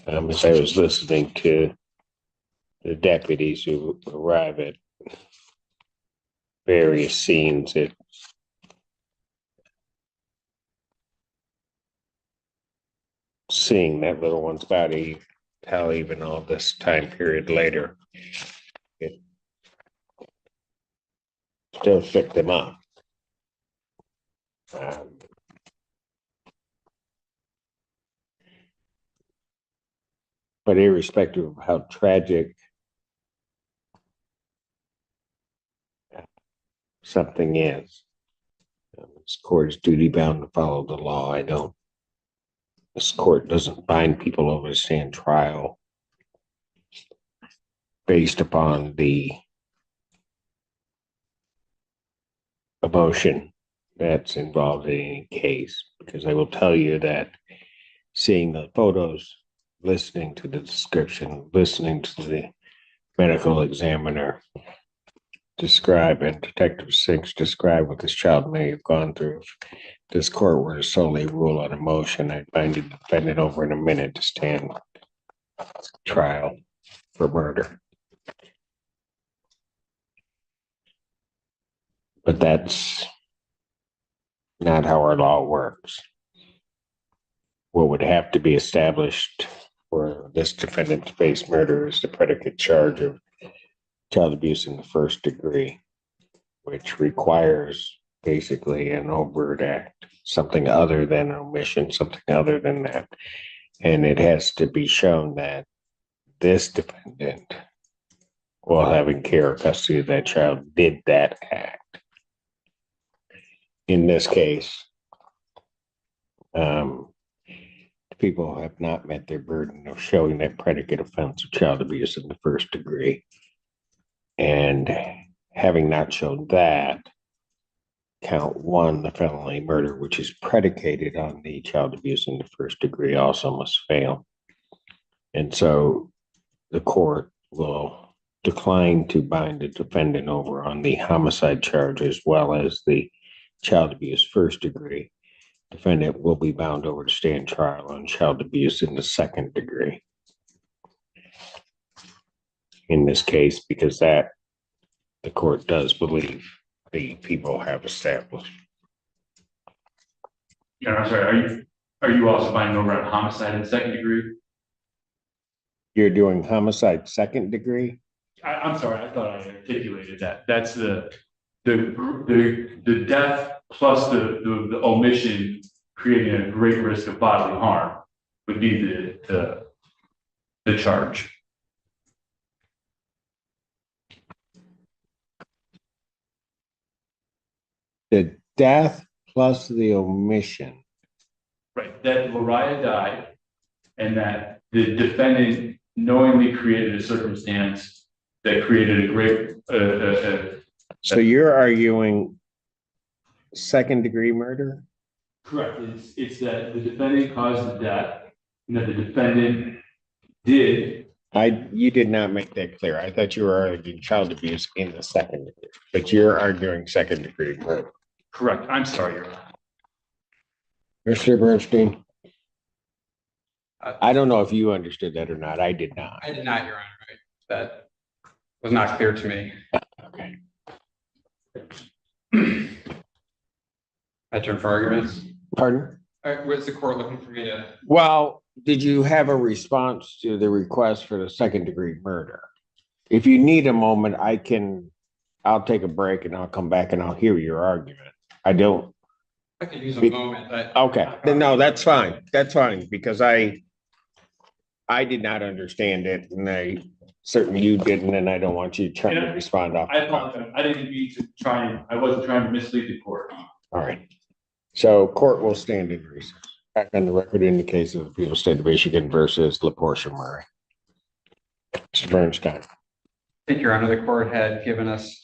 as I was listening to the deputies who arrive at various scenes, seeing that little one's body, how even all this time period later, it still shook them up. But irrespective of how tragic something is, this court is duty bound to follow the law. This court doesn't bind people over to stand trial based upon the emotion that's involved in any case, because I will tell you that seeing the photos, listening to the description, listening to the medical examiner describe and Detective Sinks describe what this child may have gone through, if this court were to solely rule on emotion, I'd bind the defendant over in a minute to stand trial for murder. But that's not how our law works. What would have to be established for this defendant to face murder is the predicate charge of child abuse in the first degree, which requires basically an overt act, something other than omission, something other than that. And it has to be shown that this defendant, while having care or custody of that child, did that act. In this case, people have not met their burden of showing that predicate offense of child abuse in the first degree. And having not shown that, count one, the felony murder, which is predicated on the child abuse in the first degree, also must fail. And so the court will decline to bind the defendant over on the homicide charge as well as the child abuse first degree. Defendant will be bound over to stand trial on child abuse in the second degree. In this case, because that the court does believe the people have established. Yeah, I'm sorry, are you also binding over on homicide in the second degree? You're doing homicide second degree? I'm sorry, I thought I articulated that. That's the death plus the omission creating a great risk of bodily harm would be the charge. The death plus the omission. Right, that Lariah died and that the defendant knowingly created a circumstance that created a great So you're arguing second degree murder? Correct. It's that the defendant caused the death and that the defendant did. You did not make that clear. I thought you were arguing child abuse in the second degree, but you're arguing second degree murder. Correct. I'm sorry, Your Honor. Mr. Bernstein, I don't know if you understood that or not. I did not. I did not, Your Honor. That was not clear to me. Okay. My turn for arguments. Pardon? All right, where's the court looking for me to? Well, did you have a response to the request for the second degree murder? If you need a moment, I'll take a break and I'll come back and I'll hear your argument. I could use a moment, but. Okay, then no, that's fine. That's fine, because I did not understand it, and certainly you didn't, and I don't want you trying to respond off. I apologize. I didn't mean to I wasn't trying to mislead the court. All right. So court will stand in recess. Back on the record in the case of the People State of Michigan versus LaPortia Murray. Mr. Bernstein. I think, Your Honor, the court had given us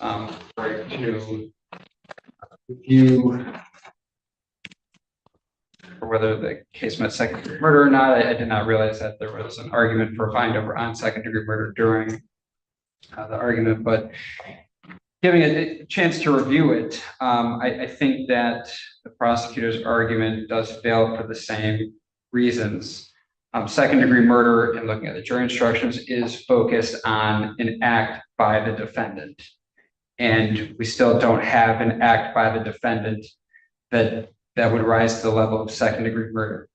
right to review or whether the case met second degree murder or not. I did not realize that there was an argument for a find over on second degree murder during the argument, but giving a chance to review it, I think that the prosecutor's argument does fail for the same reasons. Second degree murder, in looking at the jury instructions, is focused on an act by the defendant. And we still don't have an act by the defendant that would rise to the level of second degree murder.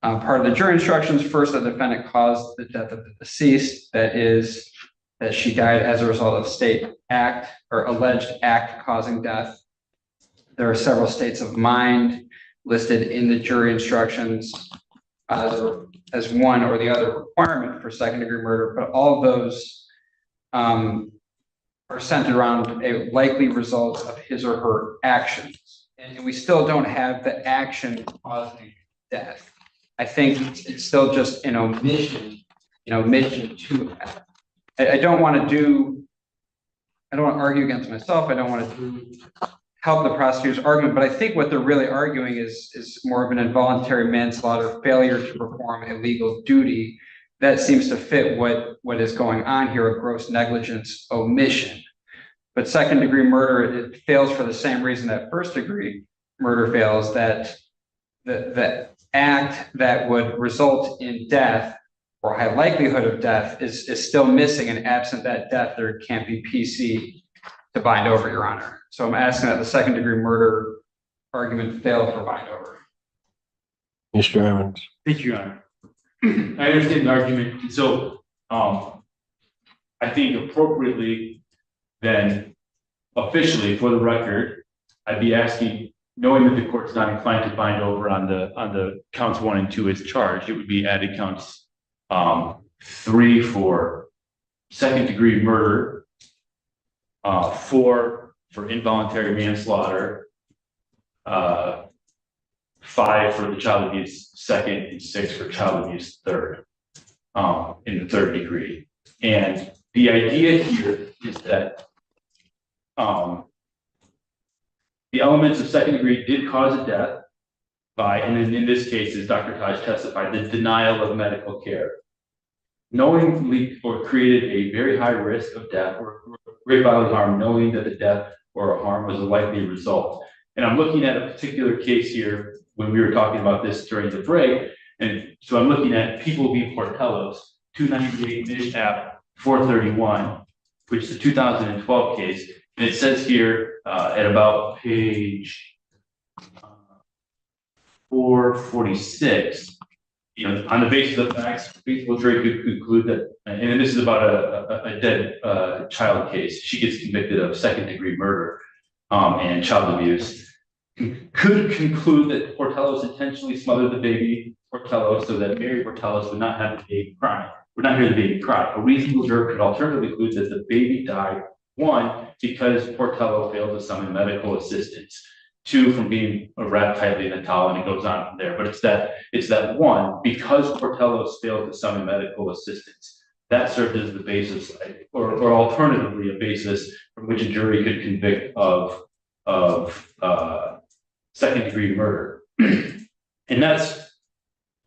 Part of the jury instructions, first, the defendant caused the death of the deceased. That is, that she died as a result of state act or alleged act causing death. There are several states of mind listed in the jury instructions as one or the other requirement for second degree murder, but all of those are centered around a likely result of his or her actions. And we still don't have the action causing death. I think it's still just an omission to that. I don't want to argue against myself. I don't want to help the prosecutor's argument, but I think what they're really arguing is more of an involuntary manslaughter, failure to perform a legal duty. That seems to fit what is going on here, a gross negligence omission. But second degree murder, it fails for the same reason that first degree murder fails, that the act that would result in death or high likelihood of death is still missing, and absent that death, there can't be PC to bind over, Your Honor. So I'm asking that the second degree murder argument fail for bind over. Mr. Evans. Thank you, Your Honor. I understand the argument. So I think appropriately then officially for the record, I'd be asking, knowing that the court's not inclined to bind over on the counts 1 and 2 as charged, it would be added counts 3 for second degree murder, 4 for involuntary manslaughter, 5 for the child abuse second, and 6 for child abuse third, in the third degree. And the idea here is that the elements of second degree did cause a death by, and in this case, as Dr. Taj testified, the denial of medical care. Knowingly or created a very high risk of death or great bodily harm, knowing that the death or harm was a likely result. And I'm looking at a particular case here when we were talking about this during the break. And so I'm looking at People v. Portellos, 298 Mish App 431, which is a 2012 case. And it says here at about page 446, on the basis of facts, reasonable jury could conclude that, and this is about a dead child case. She gets convicted of second degree murder and child abuse. Could conclude that Portellos intentionally smothered the baby Portellos so that Mary Portellos would not have the baby cry. Would not hear the baby cry. A reasonable juror could alternatively conclude that the baby died, 1, because Portello failed to summon medical assistance, 2, from being wrapped tightly in a towel, and it goes on from there. But it's that 1, because Portello failed to summon medical assistance, that served as the basis, or alternatively, a basis from which a jury could convict of second-degree murder. And that's,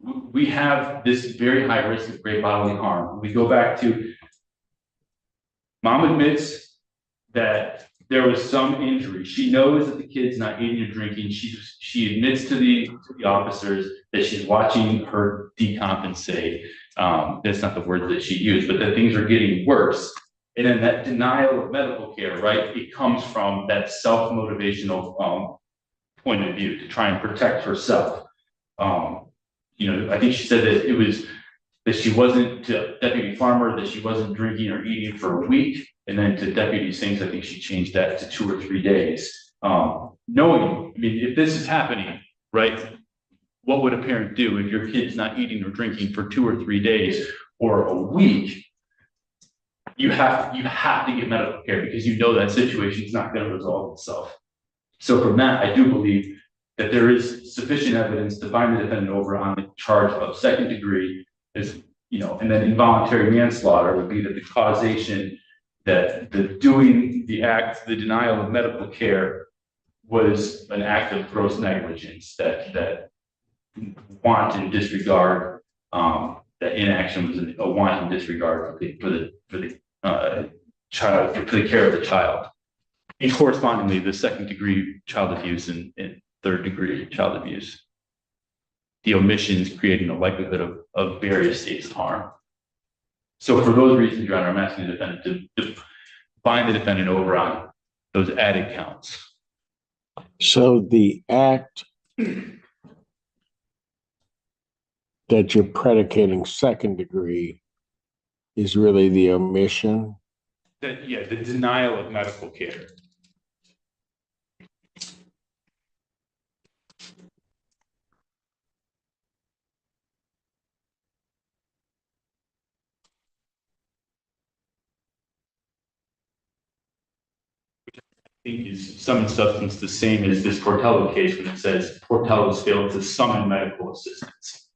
we have this very high risk of great bodily harm. We go back to, mom admits that there was some injury. She knows that the kid's not eating or drinking. She admits to the officers that she's watching her decompensate. That's not the word that she used, but that things are getting worse. And then that denial of medical care, right? It comes from that self-motivational point of view to try and protect herself. I think she said that it was that she wasn't, to Deputy Farmer, that she wasn't drinking or eating for a week. And then to Deputy Sinks, I think she changed that to 2 or 3 days. Knowing, I mean, if this is happening, right, what would a parent do if your kid's not eating or drinking for 2 or 3 days or a week? You have to get medical care because you know that situation is not going to resolve itself. So from that, I do believe that there is sufficient evidence to find the defendant over on the charge of second degree, and then involuntary manslaughter would be that the causation, that the doing the act, the denial of medical care was an act of gross negligence, that wanton disregard, that inaction was a wanton disregard for the child, for the care of the child. And correspondingly, the second degree child abuse and third degree child abuse. The omissions creating a likelihood of various states of harm. So for those reasons, Your Honor, I'm asking the defendant to bind the defendant over on those added counts. So the act that you're predicating second degree is really the omission? The denial of medical care. I think is some substance the same as this Portello case when it says Portello's failed to summon medical assistance.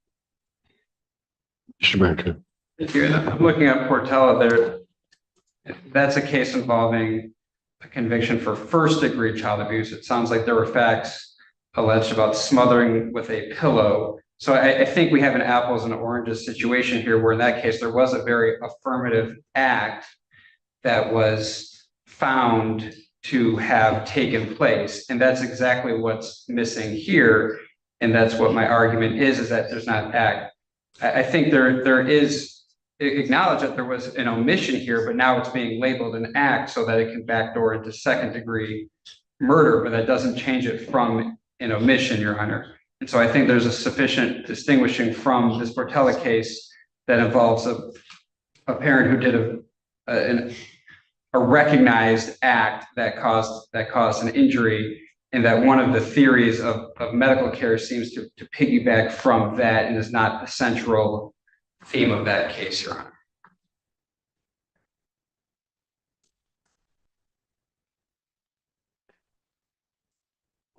Mr. Merchant. If you're looking at Portello there, that's a case involving a conviction for first degree child abuse. It sounds like there were facts alleged about smothering with a pillow. So I think we have an apples and oranges situation here where in that case, there was a very affirmative act that was found to have taken place. And that's exactly what's missing here. And that's what my argument is that there's not act. I think there is acknowledge that there was an omission here, but now it's being labeled an act so that it can backdoor into second degree murder, but that doesn't change it from an omission, Your Honor. And so I think there's a sufficient distinguishing from this Portello case that involves a parent who did a recognized act that caused an injury, and that one of the theories of medical care seems to piggyback from that and is not the central theme of that case, Your Honor.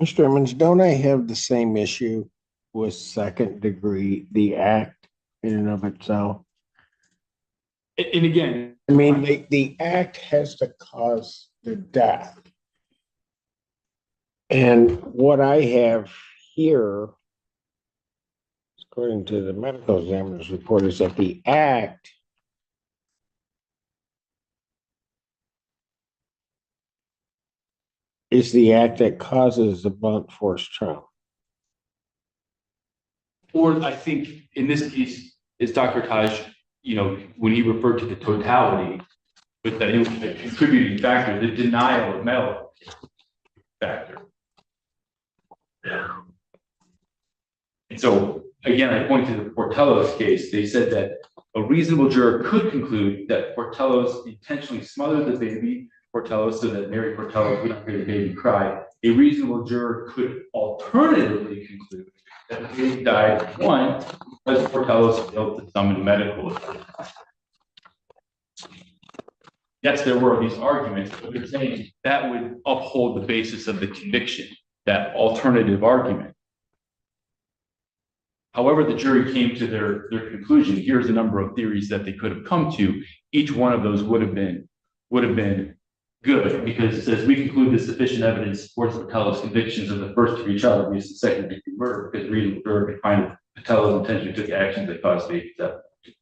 Mr. Emmons, don't I have the same issue with second degree, the act in and of itself? And again, I mean, the act has to cause the death. And what I have here, according to the medical examiner's report, is that the act is the act that causes the blunt force trauma. or I think in this case, is Dr. Taj, when he referred to the totality, with that contributing factor, the denial of medical factor. And so, again, I point to the Portello's case. They said that a reasonable juror could conclude that Portello's intentionally smothered the baby, Portello, so that Mary Portello would not hear the baby cry. A reasonable juror could alternatively conclude that the baby died, one, because Portello's failed to summon medical assistance. Yes, there were these arguments, but they're saying that would uphold the basis of the conviction, that alternative argument. however the jury came to their conclusion, here's a number of theories that they could have come to. Each one of those would have been good, because it says we conclude that sufficient evidence supports Patello's convictions of the first degree child abuse and second degree murder, because reading the jury could find that Patello intentionally took actions that caused baby's death.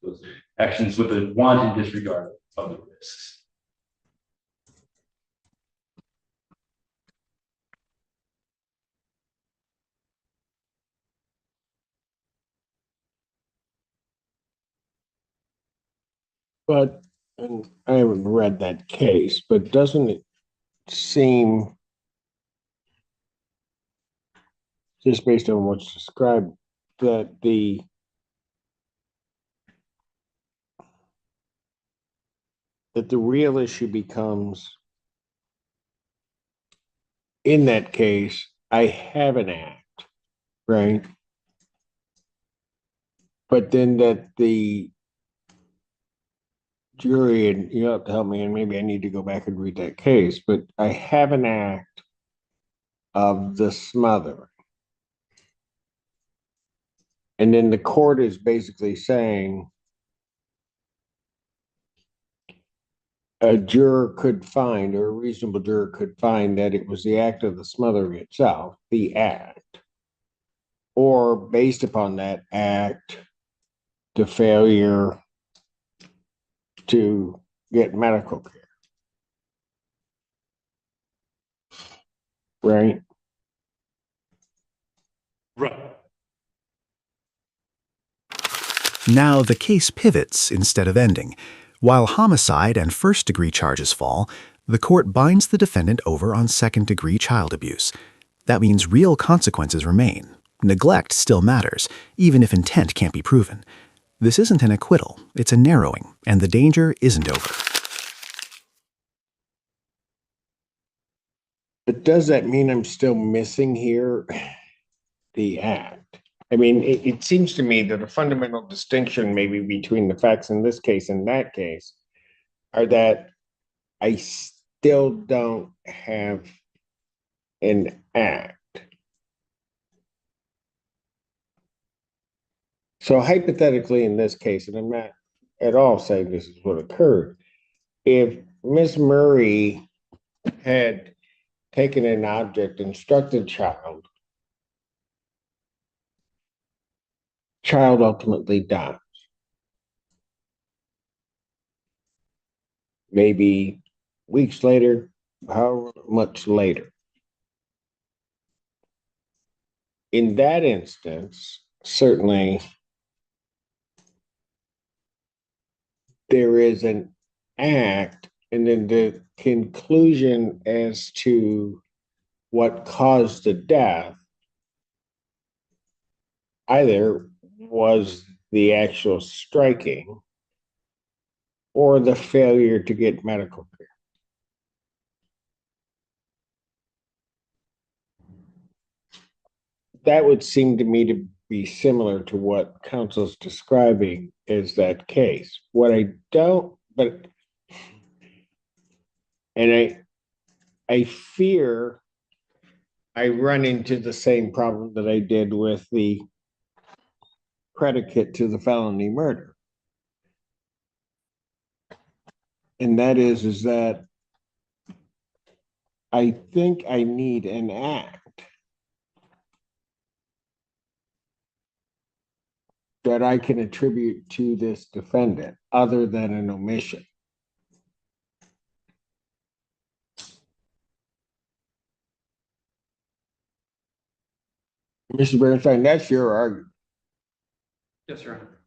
Those actions with a wanton disregard of the risks. But, and I haven't read that case, but doesn't it seem, just based on what's described, that the real issue becomes, in that case, I have an act, right? But then that the jury, and you have to help me, and maybe I need to go back and read that case, but I have an act of the smothering. And then the court is basically saying a juror could find, or a reasonable juror could find, that it was the act of the smothering itself, the act, or based upon that act, the failure to get medical care. Right? Right. Now the case pivots instead of ending. While homicide and first-degree charges fall, the court binds the defendant over on second-degree child abuse. That means real consequences remain. Neglect still matters, even if intent can't be proven. This isn't an acquittal, it's a narrowing, and the danger isn't over. But does that mean I'm still missing here the act? I mean, it seems to me that a fundamental distinction maybe between the facts in this case and that case are that I still don't have an act. So hypothetically in this case, and I'm not at all saying this is what occurred, if Miss Murray had taken an object and struck the child ultimately dies. Maybe weeks later, however much later. In that instance, certainly there is an act, and then the conclusion as to what caused the death either was the actual striking or the failure to get medical care. That would seem to me to be similar to what counsel's describing as that case. What I don't, but, and I fear I run into the same problem that I did with the predicate to the felony murder. And that is that I think I need an act that I can attribute to this defendant other than an omission. Mr. Bernstein, that's your argument. Yes, Your Honor.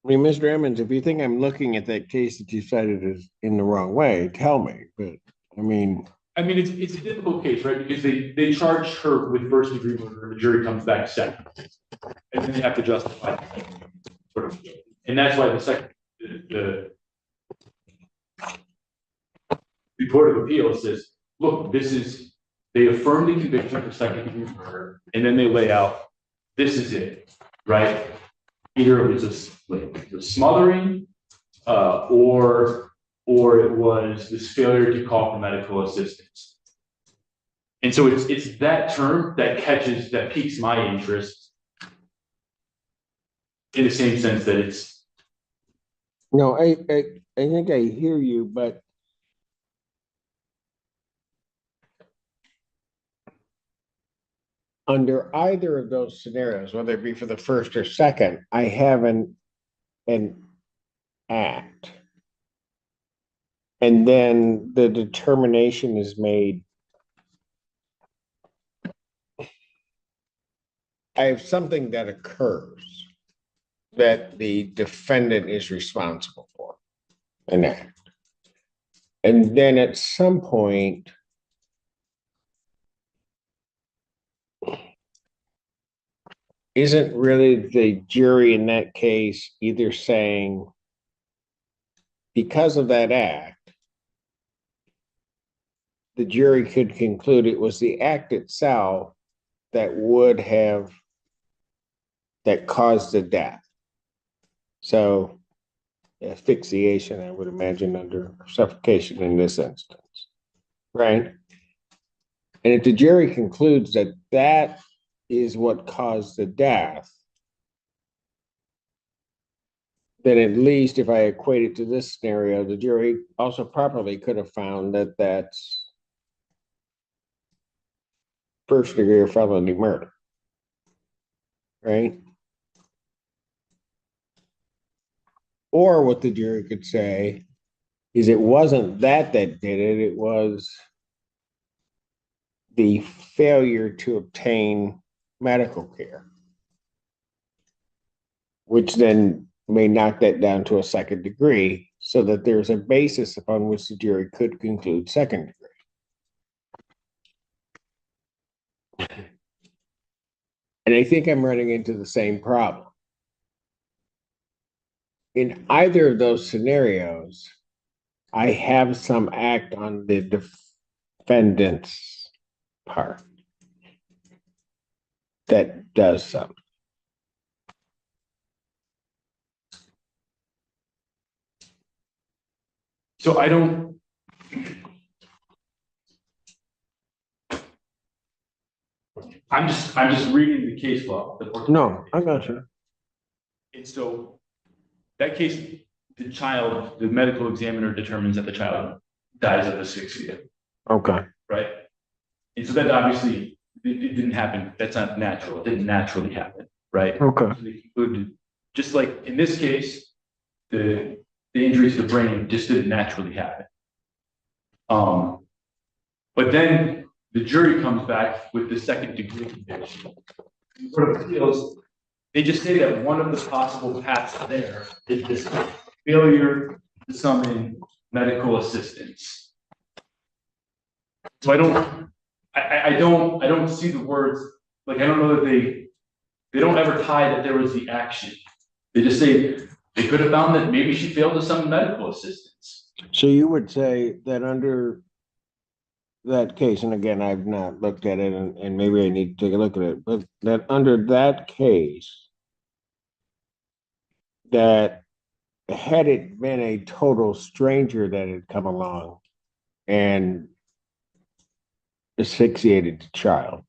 I mean, Mr. Emmons, if you think I'm looking at that case that you cited as in the wrong way, tell me. But I mean, it's a difficult case, right? Because they charge her with first degree murder, and the jury comes back second, and then they have to justify sort of, and that's why the Court of Appeals says, look, they affirm the conviction for second degree murder, and then they lay out, this is it. right? Either it was like the smothering, or it was this failure to call for medical assistance. And so it's that term that piques my interest in the same sense that it's. No, I think I hear you, but under either of those scenarios, whether it be for the first or second, I have an act. And then the determination is made. I have something that occurs that the defendant is responsible for, an act. And then at some point, isn't really the jury in that case either saying, because of that act, the jury could conclude it was the act itself that caused the death. So asphyxiation, I would imagine, under suffocation in this instance, right? And if the jury concludes that that is what caused the death, then at least if I equate it to this scenario, the jury also properly could have found that that's first degree or felony murder, right? Or what the jury could say is it wasn't that did it, it was the failure to obtain medical care, which then may knock that down to a second degree so that there's a basis upon which the jury could conclude second degree. And I think I'm running into the same problem. In either of those scenarios, I have some act on the defendant's part that does something. So I don't. I'm just reading the case law. No, I got you. And so that case, the medical examiner determines that the child dies of asphyxia, Okay. right? And so that obviously it didn't happen. That's not natural. It didn't naturally happen, right? Okay. So they concluded, just like in this case, the injury to the brain just didn't naturally happen. But then the jury comes back with the second degree conviction. Court of Appeals, they just say that one of the possible paths there is this failure to summon medical assistance. So I don't see the words, like, I don't know that they don't ever tie that there was the action. They just say they could have found that maybe she failed to summon medical assistance. So you would say that under that case, and again, I've not looked at it, and maybe I need to take a look at it, but that under that case, that had it been a total stranger that had come along and asphyxiated the child,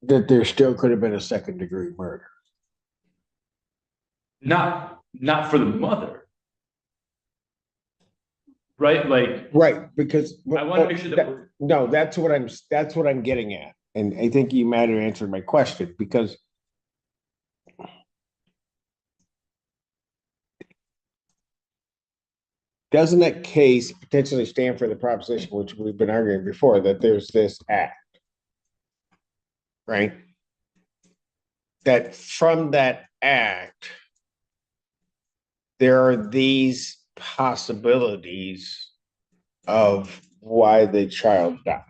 that there still could have been a second degree murder. Not for the mother. Right? Like, right, because I want to make sure that no, that's what I'm getting at. And I think you might have answered my question, because doesn't that case potentially stand for the proposition, which we've been arguing before, that there's this act, right? That from that act, there are these possibilities of why the child died.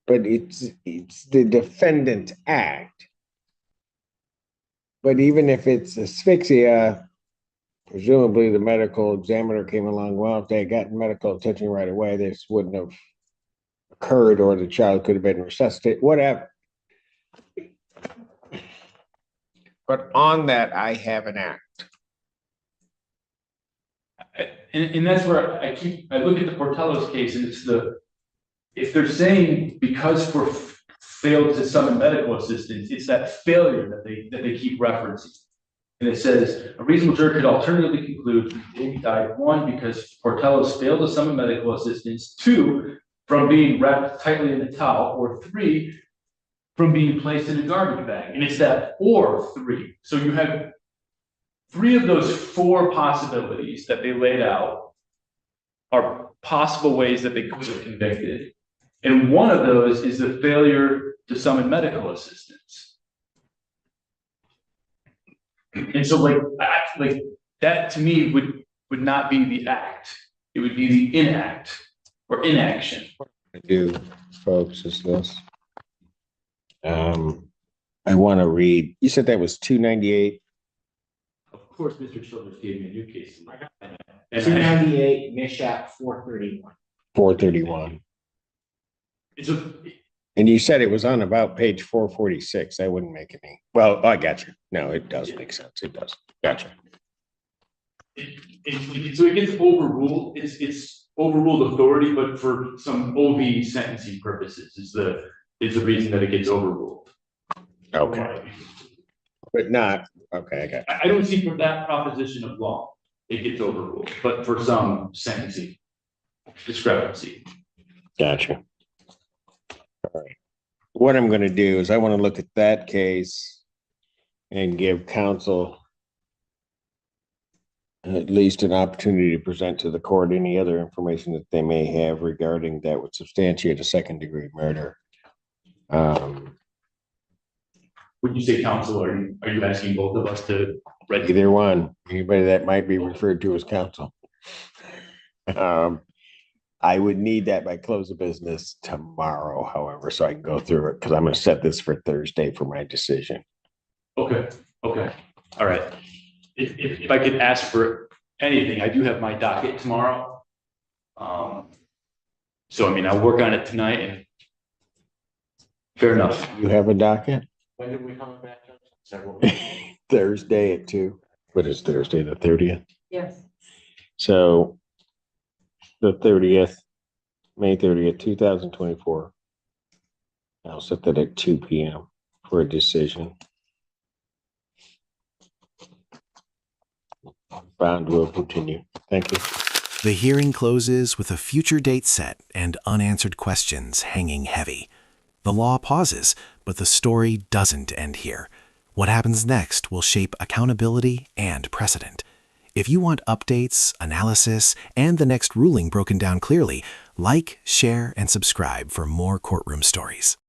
But it's the defendant's act. But even if it's asphyxia, presumably the medical examiner came along, well, if they had gotten medical attention right away, this wouldn't have occurred, or the child could have been resuscitated, whatever. but on that, I have an act. And that's where I look at the Portello's case and if they're saying because for failed to summon medical assistance, it's that failure that they keep referencing. And it says, a reasonable juror could alternatively conclude he died, 1, because Portello's failed to summon medical assistance, 2, from being wrapped tightly in a towel, or 3, from being placed in a garbage bag. And it's that or 3. So you have 3 of those 4 possibilities that they laid out are possible ways that they could have convicted. And one of those is the failure to summon medical assistance. And so like that to me would not be the act. It would be the inact or inaction. I do, folks, is this. I want to read, you said that was 298. Of course, Mr. Childers gave me a new case. And 298, Mishap 431. 431. it's a, And you said it was on about page 446. I wouldn't make any. Well, I got you. No, it does make sense. It does. Gotcha. so it gets overruled. It's overruled authority, but for some OV sentencing purposes is the reason that it gets overruled. Okay. But not, okay, I got you. I don't see for that proposition of law, it gets overruled, but for some sentencing discrepancy. Gotcha. All right. What I'm gonna do is I want to look at that case and give counsel at least an opportunity to present to the court any other information that they may have regarding that would substantiate a second-degree murder. Would you say counsel, are you asking both of us to read? Either one, anybody that might be referred to as counsel. I would need that by close of business tomorrow, however, so I can go through it, because I'm gonna set this for Thursday for my decision. Okay, all right. If I could ask for anything, I do have my docket tomorrow. So I mean, I'll work on it tonight and fair enough. You have a docket? When did we come back? Several. Thursday at 2. What is Thursday, the 30th? Yes. So the 30th, May 30th, 2024. I'll set that at 2 p.m. for a decision. Bound will continue. Thank you. The hearing closes with a future date set and unanswered questions hanging heavy. The law pauses, but the story doesn't end here. What happens next will shape accountability and precedent. If you want updates, analysis, and the next ruling broken down clearly, like, share, and subscribe for more courtroom stories.